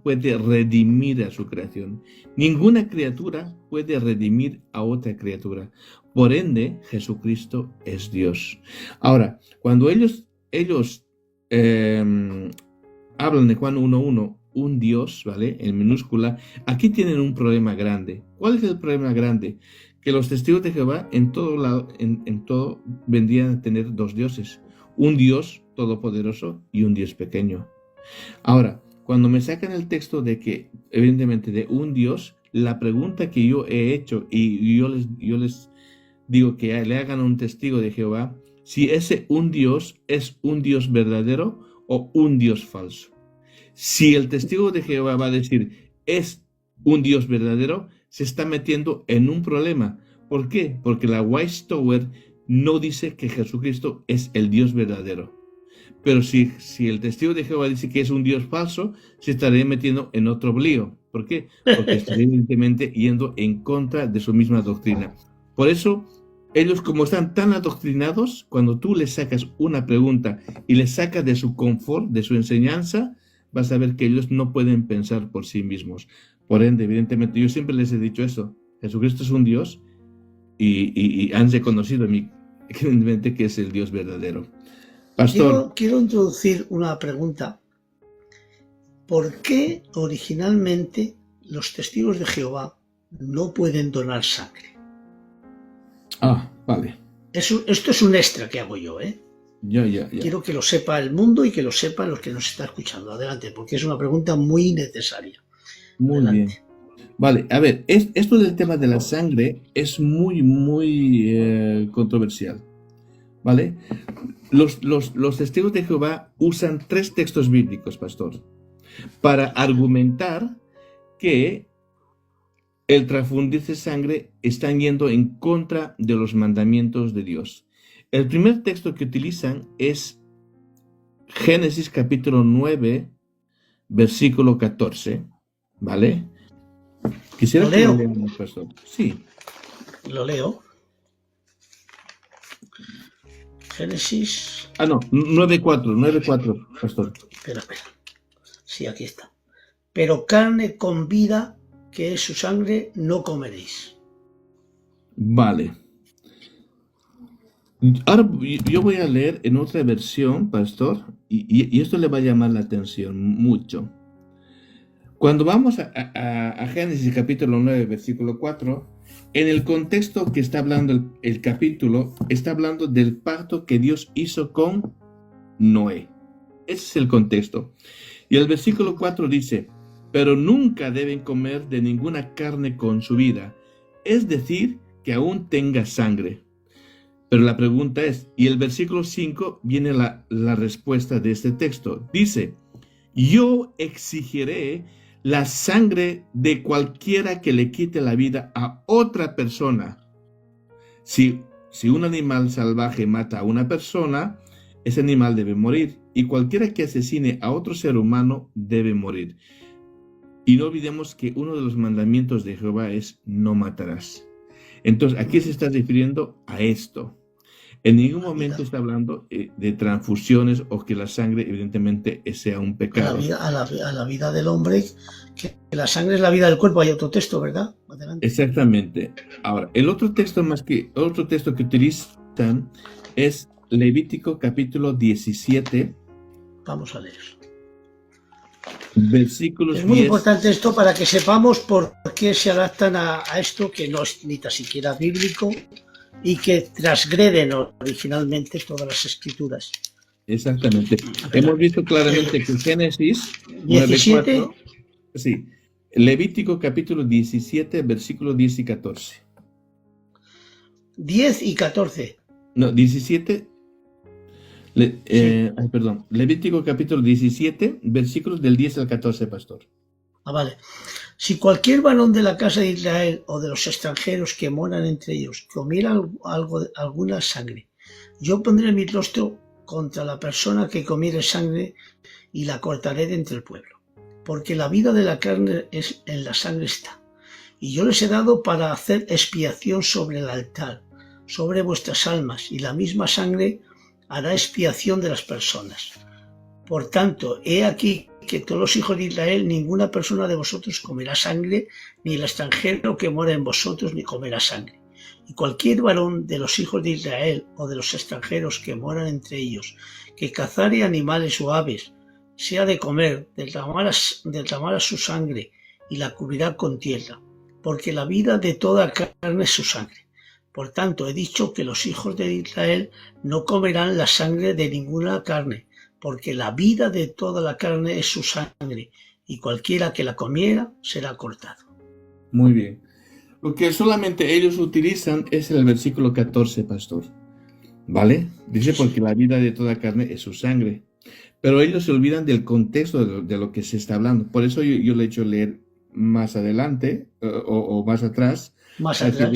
puede redimir a su creación. Ninguna criatura puede redimir a otra criatura. Por ende, Jesucristo es Dios. Ahora, cuando ellos hablan de Juan 1:1, un Dios, ¿vale? En minúscula, aquí tienen un problema grande. ¿Cuál es el problema grande? Que los testigos de Jehová en todo lado, en todo, vendrían a tener dos dioses. Un Dios todopoderoso y un Dios pequeño. Ahora, cuando me sacan el texto de que, evidentemente, de un Dios, la pregunta que yo he hecho, y yo les digo que le hagan a un testigo de Jehová, si ese un Dios es un Dios verdadero o un Dios falso. Si el testigo de Jehová va a decir es un Dios verdadero, se está metiendo en un problema. ¿Por qué? Porque la Watchtower no dice que Jesucristo es el Dios verdadero. Pero si el testigo de Jehová dice que es un Dios falso, se estaría metiendo en otro lío. ¿Por qué? Porque estaría evidentemente yendo en contra de su misma doctrina. Por eso, ellos, como están tan adoctrinados, cuando tú les sacas una pregunta y les sacas de su confort, de su enseñanza, vas a ver que ellos no pueden pensar por sí mismos. Por ende, evidentemente, yo siempre les he dicho eso. Jesucristo es un Dios y han reconocido evidentemente que es el Dios verdadero. Pastor. Quiero introducir una pregunta. ¿Por qué originalmente los testigos de Jehová no pueden donar sangre? Vale. Esto es un extra que hago yo, ¿eh? Ya. Quiero que lo sepa el mundo y que lo sepan los que nos están escuchando. Adelante, porque es una pregunta muy necesaria. Muy Adelante. bien. Vale, a ver, esto del tema de la sangre es muy controversial. ¿Vale? Los testigos de Jehová usan 3 textos bíblicos, pastor, para argumentar que el transfundirse sangre están yendo en contra de los mandamientos de Dios. El primer texto que utilizan es Génesis capítulo 9, versículo 14, ¿vale? Quisiera ¿Lo leo? que lo leamos, pastor. Sí. Lo leo. Génesis. No, 9:4, pastor. Espera. Sí, aquí está. Pero carne con vida, que es su sangre, no comeréis. Vale. Ahora yo voy a leer en otra versión, pastor, y esto le va a llamar la atención mucho. Cuando vamos a Génesis capítulo 9, versículo 4, en el contexto que está hablando el capítulo, está hablando del pacto que Dios hizo con Noé. Ese es el contexto. Y el versículo 4 dice, pero nunca deben comer de ninguna carne con su vida, es decir, que aún tenga sangre. Pero la pregunta es, y el versículo 5 viene la respuesta de este texto. Dice, yo exigiré la sangre de cualquiera que le quite la vida a otra persona. Si un animal salvaje mata a una persona, ese animal debe morir. Y cualquiera que asesine a otro ser humano debe morir. Y no olvidemos que uno de los mandamientos de Jehová es no matarás. Entonces, aquí se está refiriendo a esto. En ningún momento está hablando de transfusiones o que la sangre evidentemente sea un pecado. A la vida del hombre, que la sangre es la vida del cuerpo. Hay otro texto, ¿verdad? Adelante. Exactamente. Ahora, el otro texto que utilizan es Levítico capítulo 17. Vamos a leer. Versículos 10. Es muy importante esto para que sepamos por qué se adaptan a esto que no es ni tan siquiera bíblico y que transgreden originalmente todas las escrituras. Exactamente. Hemos visto claramente que Génesis 17. 9:4, sí, Levítico capítulo 17, versículos 10 y 14. 10 y 14. No, 17. Perdón. Levítico capítulo 17, versículos del 10 al 14, pastor. Vale. Si cualquier varón de la casa de Israel o de los extranjeros que moran entre ellos comiera alguna sangre, yo pondré mi rostro contra la persona que comiere sangre y la cortaré de entre el pueblo. Porque la vida de la carne en la sangre está. Y yo les he dado para hacer expiación sobre el altar, sobre vuestras almas, y la misma sangre hará expiación de las personas. Por tanto, he aquí que todos los hijos de Israel, ninguna persona de vosotros comerá sangre, ni el extranjero que mora en vosotros ni comerá sangre. Y cualquier varón de los hijos de Israel o de los extranjeros que moran entre ellos, que cazare animales o aves, sea de comer, derramará su sangre y la cubrirá con tierra, porque la vida de toda carne es su sangre. Por tanto, he dicho que los hijos de Israel no comerán la sangre de ninguna carne, porque la vida de toda la carne es su sangre, y cualquiera que la comiera será cortado. Muy bien. Lo que solamente ellos utilizan es el versículo 14, pastor. ¿Vale? Dice, porque la vida de toda carne es su sangre. Pero ellos se olvidan del contexto de lo que se está hablando. Por eso yo le he hecho leer más adelante o más atrás. Más atrás.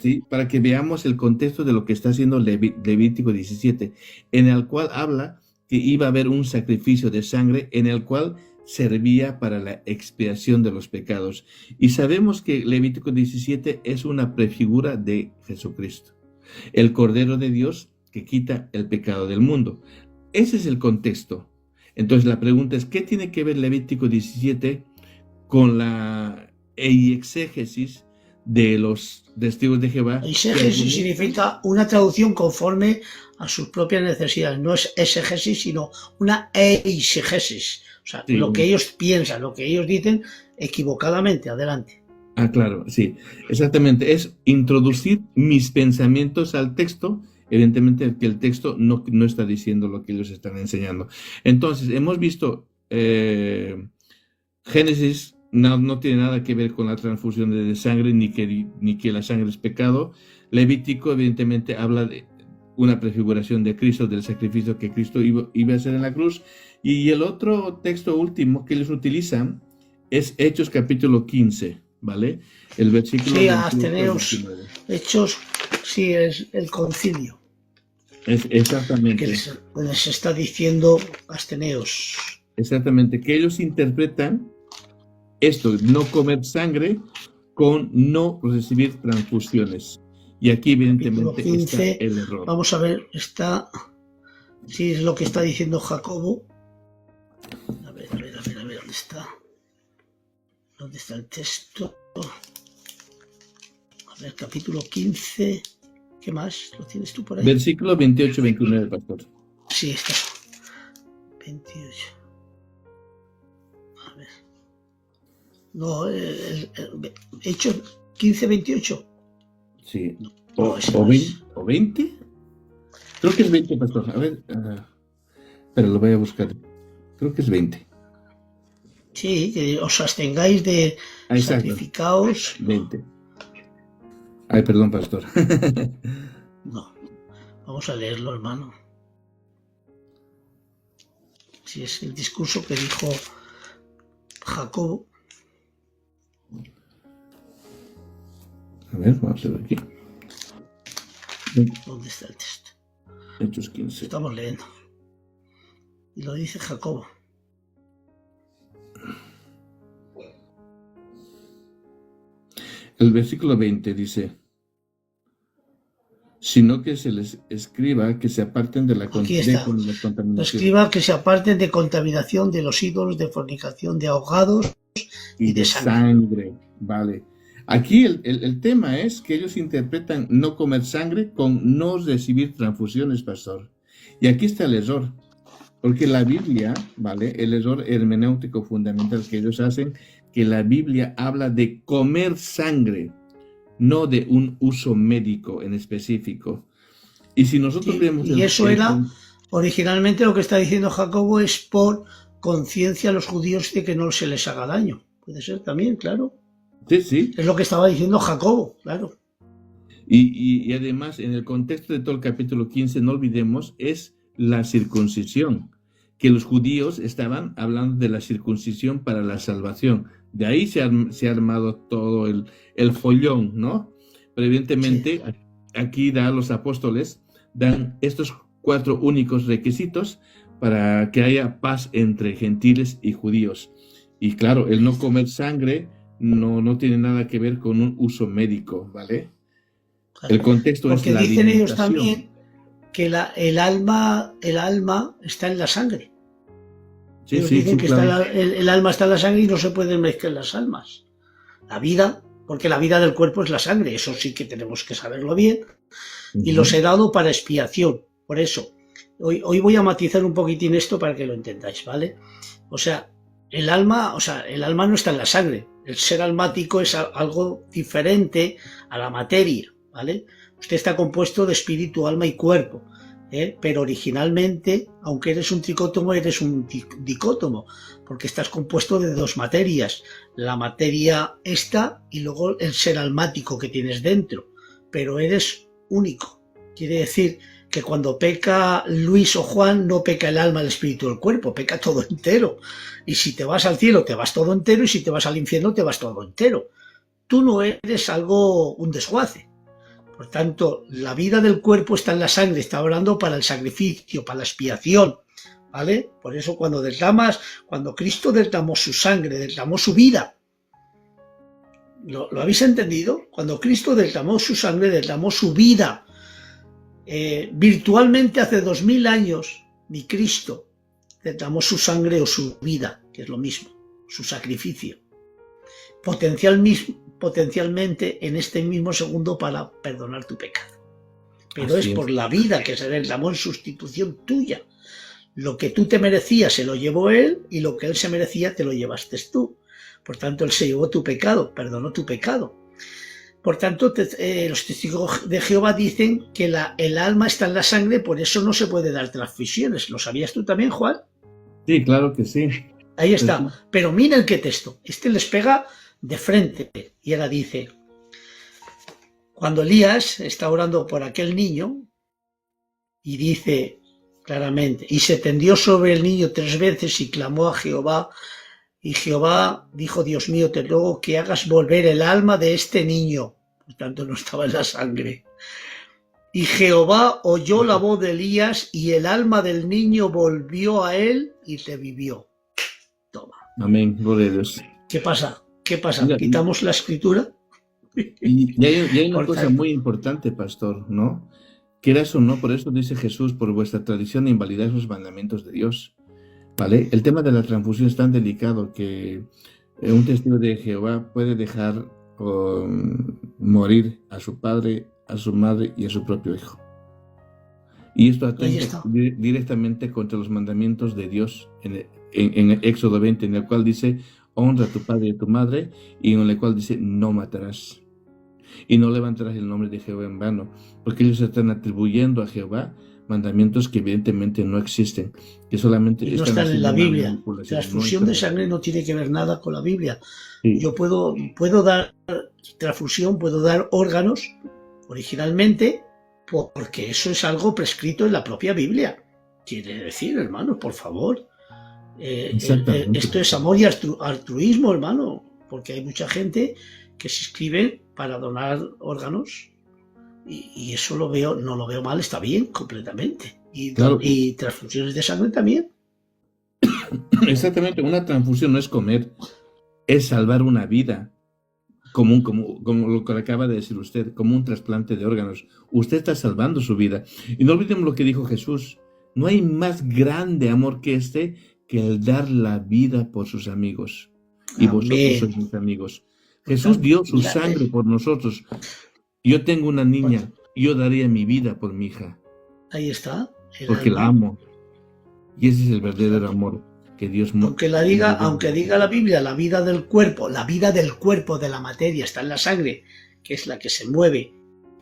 Sí, para que veamos el contexto de lo que está haciendo Levítico 17, en el cual habla que iba a haber un sacrificio de sangre en el cual servía para la expiación de los pecados. Y sabemos que Levítico 17 es una prefigura de Jesucristo, el Cordero de Dios que quita el pecado del mundo. Ese es el contexto. Entonces la pregunta es, ¿qué tiene que ver Levítico 17 con la exégesis de los testigos de Jehová? Exégesis significa una traducción conforme a sus propias necesidades. No es exégesis, sino una eisegesis. O sea, sí, lo que ellos piensan, lo que ellos dicen equivocadamente. Adelante. Ah, claro, sí, exactamente. Es introducir mis pensamientos al texto. Evidentemente que el texto no está diciendo lo que ellos están enseñando. Entonces, hemos visto Génesis no tiene nada que ver con la transfusión de sangre, ni que la sangre es pecado. Levítico, evidentemente, habla de una prefiguración de Cristo, del sacrificio que Cristo iba a hacer en la cruz. Y el otro texto último que ellos utilizan es Hechos capítulo 15, ¿vale? El versículo... Sí, absteneos. Hechos, sí, es el concilio. Exactamente. Que les está diciendo absteneos. Exactamente, que ellos interpretan esto, no comer sangre, con no recibir transfusiones. Y aquí evidentemente 15, está el error. Vamos a ver, sí, es lo que está diciendo Jacobo. A ver, ¿dónde está? ¿Dónde está el texto? A ver, capítulo 15. ¿Qué más? ¿Lo tienes tú por ahí? Versículo 28-29, pastor. Sí, está. 28. A ver. No, Hechos 15-28. Sí. ¿O 20? Creo que es 20, pastor. A ver. Pero lo voy a buscar. Creo que es 20. Sí, que os abstengáis de sacrificaos. 20. Ay, perdón, pastor. No, vamos a leerlo, hermano. Si es el discurso que dijo Jacobo. A ver, vamos a ver aquí. ¿Dónde está el texto? Hechos 15. Estamos leyendo. Y lo dice Jacobo. El versículo 20 dice, sino que se les escriba que se aparten de la contaminación. Escriba que se aparten de contaminación de los ídolos, de fornicación, de ahogados y de sangre. Vale. Aquí el tema es que ellos interpretan no comer sangre con no recibir transfusiones, pastor. Y aquí está el error. Porque la Biblia, ¿vale? El error hermenéutico fundamental que ellos hacen, que la Biblia habla de comer sangre, no de un uso médico en específico. Y si nosotros vemos... Y eso era, originalmente lo que está diciendo Jacobo es por conciencia a los judíos de que no se les haga daño. Puede ser también, claro. Sí, sí. Es lo que estaba diciendo Jacobo, claro. Y además, en el contexto de todo el capítulo 15, no olvidemos, es la circuncisión. Que los judíos estaban hablando de la circuncisión para la salvación. De ahí se ha armado todo el follón, ¿no? Pero evidentemente sí. Aquí los apóstoles dan estos 4 únicos requisitos para que haya paz entre gentiles y judíos. Y claro, el no comer sangre no tiene nada que ver con un uso médico, ¿vale? Claro. El contexto porque es la dicen alimentación. ellos también que el alma está en la sangre. Sí, ellos sí, dicen sí, que claro. el alma está en la sangre y no se pueden mezclar las almas. La vida porque la vida del cuerpo es la sangre, eso sí que tenemos que saberlo bien, y Ujú. los he dado para expiación. Por eso, hoy voy a matizar un poquitín esto para que lo entendáis, ¿vale? O sea, el alma no está en la sangre. El ser almático es algo diferente a la materia, ¿vale? Usted está compuesto de espíritu, alma y cuerpo, ¿eh? Pero originalmente, aunque eres un tricótomo, eres un dicótomo, porque estás compuesto de dos materias, la materia esta y luego el ser almático que tienes dentro, pero eres único. Quiere decir que cuando peca Luis o Juan, no peca el alma, el espíritu, el cuerpo, peca todo entero. Y si te vas al cielo, te vas todo entero, y si te vas al infierno, te vas todo entero. Tú no eres un desguace. Por tanto, la vida del cuerpo está en la sangre, está hablando para el sacrificio, para la expiación, ¿vale? Por eso cuando Cristo derramó su sangre, derramó su vida, ¿lo habéis entendido? Cuando Cristo derramó su sangre, derramó su vida. Virtualmente hace 2000 años, mi Cristo derramó su sangre o su vida, que es lo mismo, su sacrificio, potencialmente en este mismo segundo para perdonar tu pecado. Pero es Así por es. la vida que se derramó en sustitución tuya. Lo que tú te merecías se lo llevó Él, y lo que Él se merecía te lo llevaste tú. Por tanto, Él se llevó tu pecado, perdonó tu pecado. Por tanto, los testigos de Jehová dicen que el alma está en la sangre, por eso no se puede dar transfusiones. ¿Lo sabías tú también, Juan? Sí, claro que sí. Ahí Pues está. sí. Pero miren qué texto. Este les pega de frente. Y ahora dice, cuando Elías está orando por aquel niño, y dice claramente, y se tendió sobre el niño 3 veces y clamó a Jehová, y Jehová dijo, Dios mío, te ruego que hagas volver el alma de este niño. Por tanto, no estaba en la sangre. Y Jehová oyó la voz de Elías, y el alma del niño volvió a él y revivió. Toma. Amén, gloria a Dios. ¿Qué pasa? ¿Qué pasa? Mira, ¿Quitamos la escritura? y hay una Por cosa tanto, muy importante, pastor, ¿no? Quieras o no, por eso dice Jesús, por vuestra tradición invalidáis los mandamientos de Dios, ¿vale? El tema de la transfusión es tan delicado que un testigo de Jehová puede dejar morir a su padre, a su madre y a su propio hijo. Y esto ahí atenta está. directamente contra los mandamientos de Dios en Éxodo 20, en el cual dice, honra a tu padre y a tu madre, y en el cual dice, no matarás. Y no levantarás el nombre de Jehová en vano, porque ellos están atribuyendo a Jehová mandamientos que evidentemente no existen, que solamente Y no están están en haciendo la una Biblia. manipulación. Transfusión de sangre no tiene que ver nada con la Biblia. Sí, Yo puedo dar transfusión, puedo dar órganos originalmente, porque eso es algo prescrito en la propia Biblia. Quiere decir, hermano, por favor, exactamente. esto es amor y altruismo, hermano, porque hay mucha gente que se inscribe para donar órganos, y eso no lo veo mal, está bien completamente. Claro, Y transfusiones de sangre también. exactamente. Una transfusión no es comer, es salvar una vida. Como lo que acaba de decir usted, como un trasplante de órganos. Usted está salvando su vida. Y no olvidemos lo que dijo Jesús. No hay más grande amor que el dar la vida por sus amigos. Y vosotros sois mis amigos. Jesús dio su sangre por nosotros. Yo tengo una niña, yo daría mi vida por mi hija. Ahí está. Porque la amo. Y ese es el verdadero amor que Dios aunque diga la Biblia, la vida del cuerpo de la materia está en la sangre, que es la que se mueve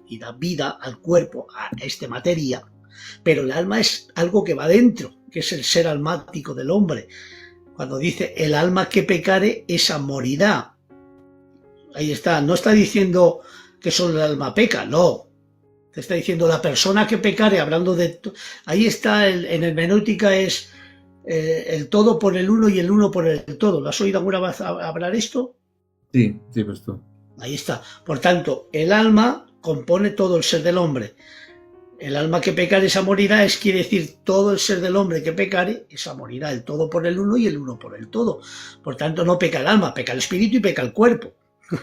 y da vida al cuerpo, a esta materia, pero el alma es algo que va dentro, que es el ser almático del hombre. Cuando dice el alma que pecare, esa morirá. Ahí está, no está diciendo que solo el alma peca, no. Te está diciendo la persona que pecare, hablando de... Ahí está, en hermenéutica es el todo por el uno y el uno por el todo. ¿Lo has oído alguna vez hablar esto? Sí, pastor. Ahí está. Por tanto, el alma compone todo el ser del hombre. El alma que pecare, esa morirá, quiere decir todo el ser del hombre que pecare, esa morirá. El todo por el uno y el uno por el todo. Por tanto, no peca el alma, peca el espíritu y peca el cuerpo.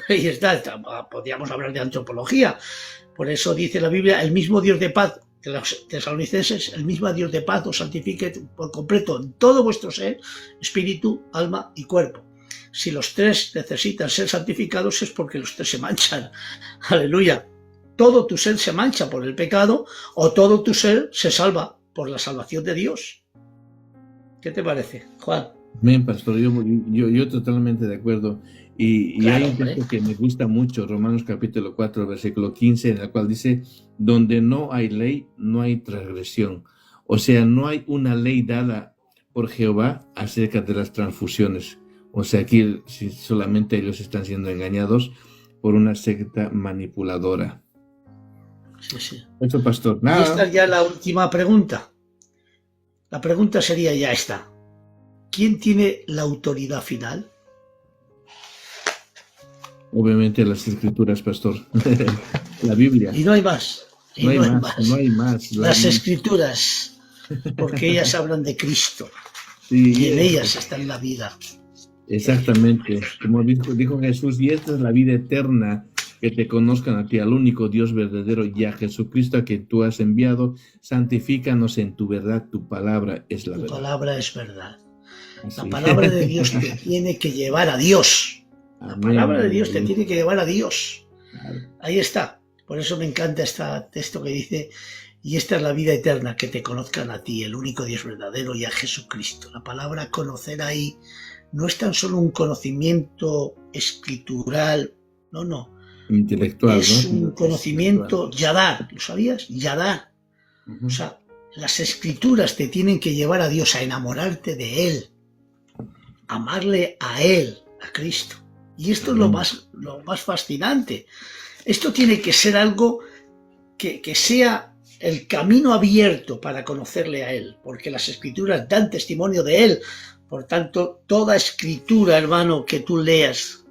Ahí está. Podríamos hablar de antropología. Por eso dice la Biblia, el mismo Dios de paz de los tesalonicenses, el mismo Dios de paz os santifique por completo en todo vuestro ser, espíritu, alma y cuerpo. Si los tres necesitan ser santificados es porque los tres se manchan. Aleluya. Todo tu ser se mancha por el pecado o todo tu ser se salva por la salvación de Dios. ¿Qué te parece, Juan? Bien, pastor, yo totalmente de acuerdo. Y Claro, hay un texto que me gusta mucho, Romanos capítulo 4, versículo 15, en el cual dice, donde no hay ley, no hay transgresión. O sea, no hay una ley dada por Jehová acerca de las transfusiones. O sea, aquí solamente ellos están siendo engañados por una secta manipuladora. Sí. Eso, pastor. Y esta Nada. es ya la última pregunta. La pregunta sería ya esta. ¿Quién tiene la autoridad final? Obviamente las escrituras, pastor. La Biblia. Y no hay más. Y No hay más. Las escrituras, porque ellas hablan de Cristo. Sí, Y en ellas está la vida. exactamente. Como dijo Jesús, y esta es la vida eterna, que te conozcan a ti, al único Dios verdadero, y a Jesucristo a quien tú has enviado. Santifícanos en tu verdad, tu palabra es la Tu verdad. palabra es verdad. Así. La palabra de Dios te tiene que llevar a Dios. La Amén. palabra de Dios te tiene que llevar a Dios. Claro. Ahí está. Por eso me encanta este texto que dice, y esta es la vida eterna, que te conozcan a ti, el único Dios verdadero, y a Jesucristo. La palabra conocer ahí no es tan solo un conocimiento escritural, no. Intelectual, Es ¿no? un conocimiento yadar, ¿lo sabías? Yadar. Ujú. O sea, las escrituras te tienen que llevar a Dios, a enamorarte de Él, amarle a Él, a Cristo. Y esto es lo más fascinante. Esto tiene que ser algo que sea el camino abierto para conocerle a Él, porque las escrituras dan testimonio de Él. Por tanto, toda escritura, hermano, que tú leas,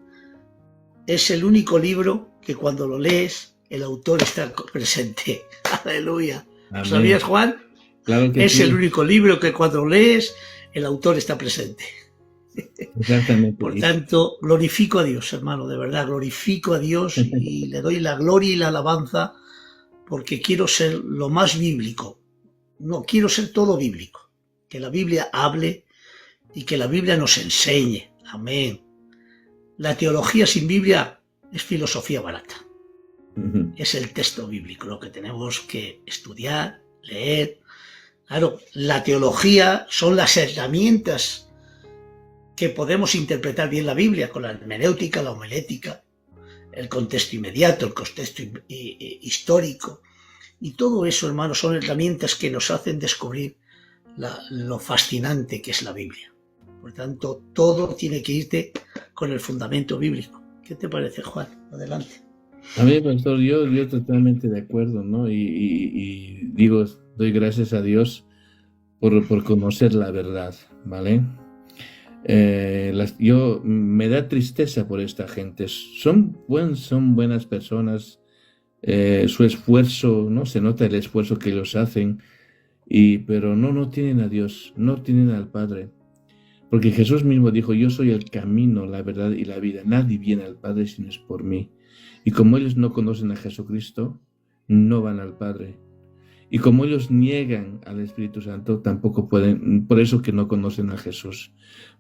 es el único libro que cuando lo lees, el autor está presente. Aleluya. ¿Lo sabías, Juan? Claro que Es sí. el único libro que cuando lees, el autor está presente. Exactamente. Por tanto, glorifico a Dios, hermano, de verdad, glorifico a Dios y le doy la gloria y la alabanza porque quiero ser lo más bíblico. No, quiero ser todo bíblico. Que la Biblia hable y que la Biblia nos enseñe. Amén. La teología sin Biblia es filosofía barata. Ujú. Es el texto bíblico lo que tenemos que estudiar, leer. Claro, la teología son las herramientas que podemos interpretar bien la Biblia con la hermenéutica, la homilética, el contexto inmediato, el contexto histórico. Y todo eso, hermanos, son herramientas que nos hacen descubrir lo fascinante que es la Biblia. Por tanto, todo tiene que irte con el fundamento bíblico. ¿Qué te parece, Juan? Adelante. A mí, pastor, yo totalmente de acuerdo, ¿no? Y digo, doy gracias a Dios por conocer la verdad, ¿vale? Yo me da tristeza por esta gente. Son buenas personas. Su esfuerzo, ¿no? Se nota el esfuerzo que ellos hacen, pero no tienen a Dios, no tienen al Padre. Porque Jesús mismo dijo, yo soy el camino, la verdad y la vida. Nadie viene al Padre si no es por mí. Y como ellos no conocen a Jesucristo, no van al Padre. Y como ellos niegan al Espíritu Santo, tampoco pueden, por eso que no conocen a Jesús.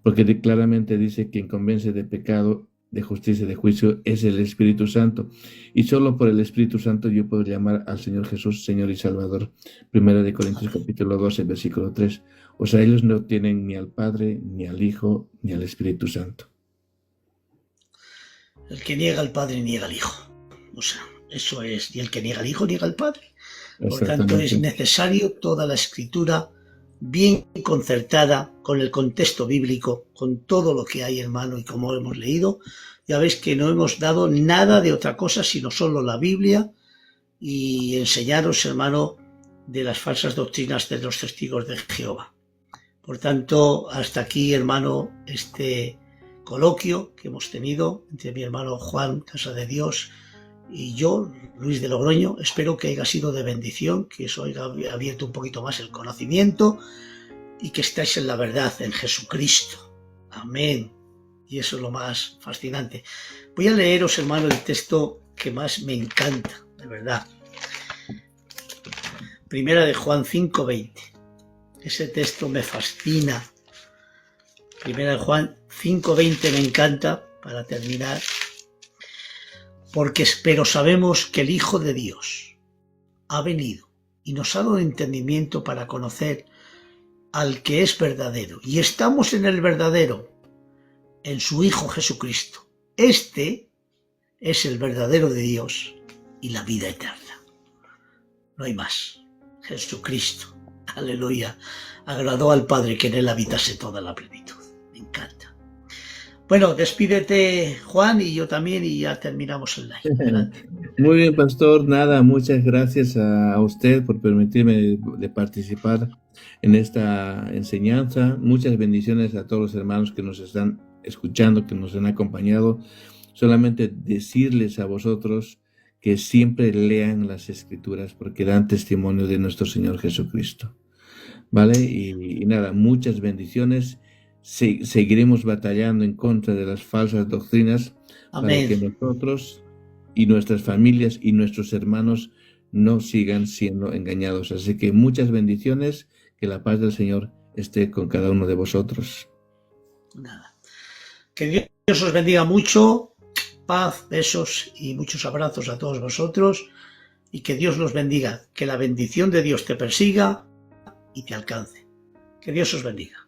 Porque claramente dice, quien convence de pecado, de justicia y de juicio es el Espíritu Santo. Y solo por el Espíritu Santo yo puedo llamar al Señor Jesús, Señor y Salvador. 1 Corintios capítulo 12, versículo 3. O sea, ellos no tienen ni al Padre, ni al Hijo, ni al Espíritu Santo. El que niega al Padre niega al Hijo. O sea, eso es. Y el que niega al Hijo niega al Padre. Por tanto, es necesario toda la escritura bien concertada con el contexto bíblico, con todo lo que hay, hermano, y como hemos leído, ya veis que no hemos dado nada de otra cosa, sino solo la Biblia y enseñaros, hermano, de las falsas doctrinas de los testigos de Jehová. Por tanto, hasta aquí, hermano, este coloquio que hemos tenido entre mi hermano Juan, Casa de Dios, y yo, Luis de Logroño. Espero que haya sido de bendición, que os haya abierto un poquito más el conocimiento y que estáis en la verdad, en Jesucristo. Amén. Y eso es lo más fascinante. Voy a leeros, hermano, el texto que más me encanta, de verdad. Primera de Juan 5:20. Ese texto me fascina Primera de Juan 5:20 me encanta, para terminar. Pero sabemos que el Hijo de Dios ha venido y nos ha dado entendimiento para conocer al que es verdadero. Y estamos en el verdadero, en su Hijo Jesucristo. Este es el verdadero de Dios y la vida eterna. No hay más. Jesucristo, aleluya, agradó al Padre que en él habitase toda la plenitud. Me encanta. Bueno, despídete, Juan, y yo también, y ya terminamos el live. Adelante. Muy bien, pastor. Nada, muchas gracias a usted por permitirme de participar en esta enseñanza. Muchas bendiciones a todos los hermanos que nos están escuchando, que nos han acompañado. Solamente decirles a vosotros que siempre lean las Escrituras porque dan testimonio de nuestro Señor Jesucristo. ¿Vale? Y nada, muchas bendiciones. Seguiremos batallando en contra de las falsas doctrinas. Amén. Para que nosotros y nuestras familias y nuestros hermanos no sigan siendo engañados. Así que muchas bendiciones, que la paz del Señor esté con cada uno de vosotros. Nada. Que Dios os bendiga mucho, paz, besos y muchos abrazos a todos vosotros, y que Dios los bendiga, que la bendición de Dios te persiga y te alcance. Que Dios os bendiga.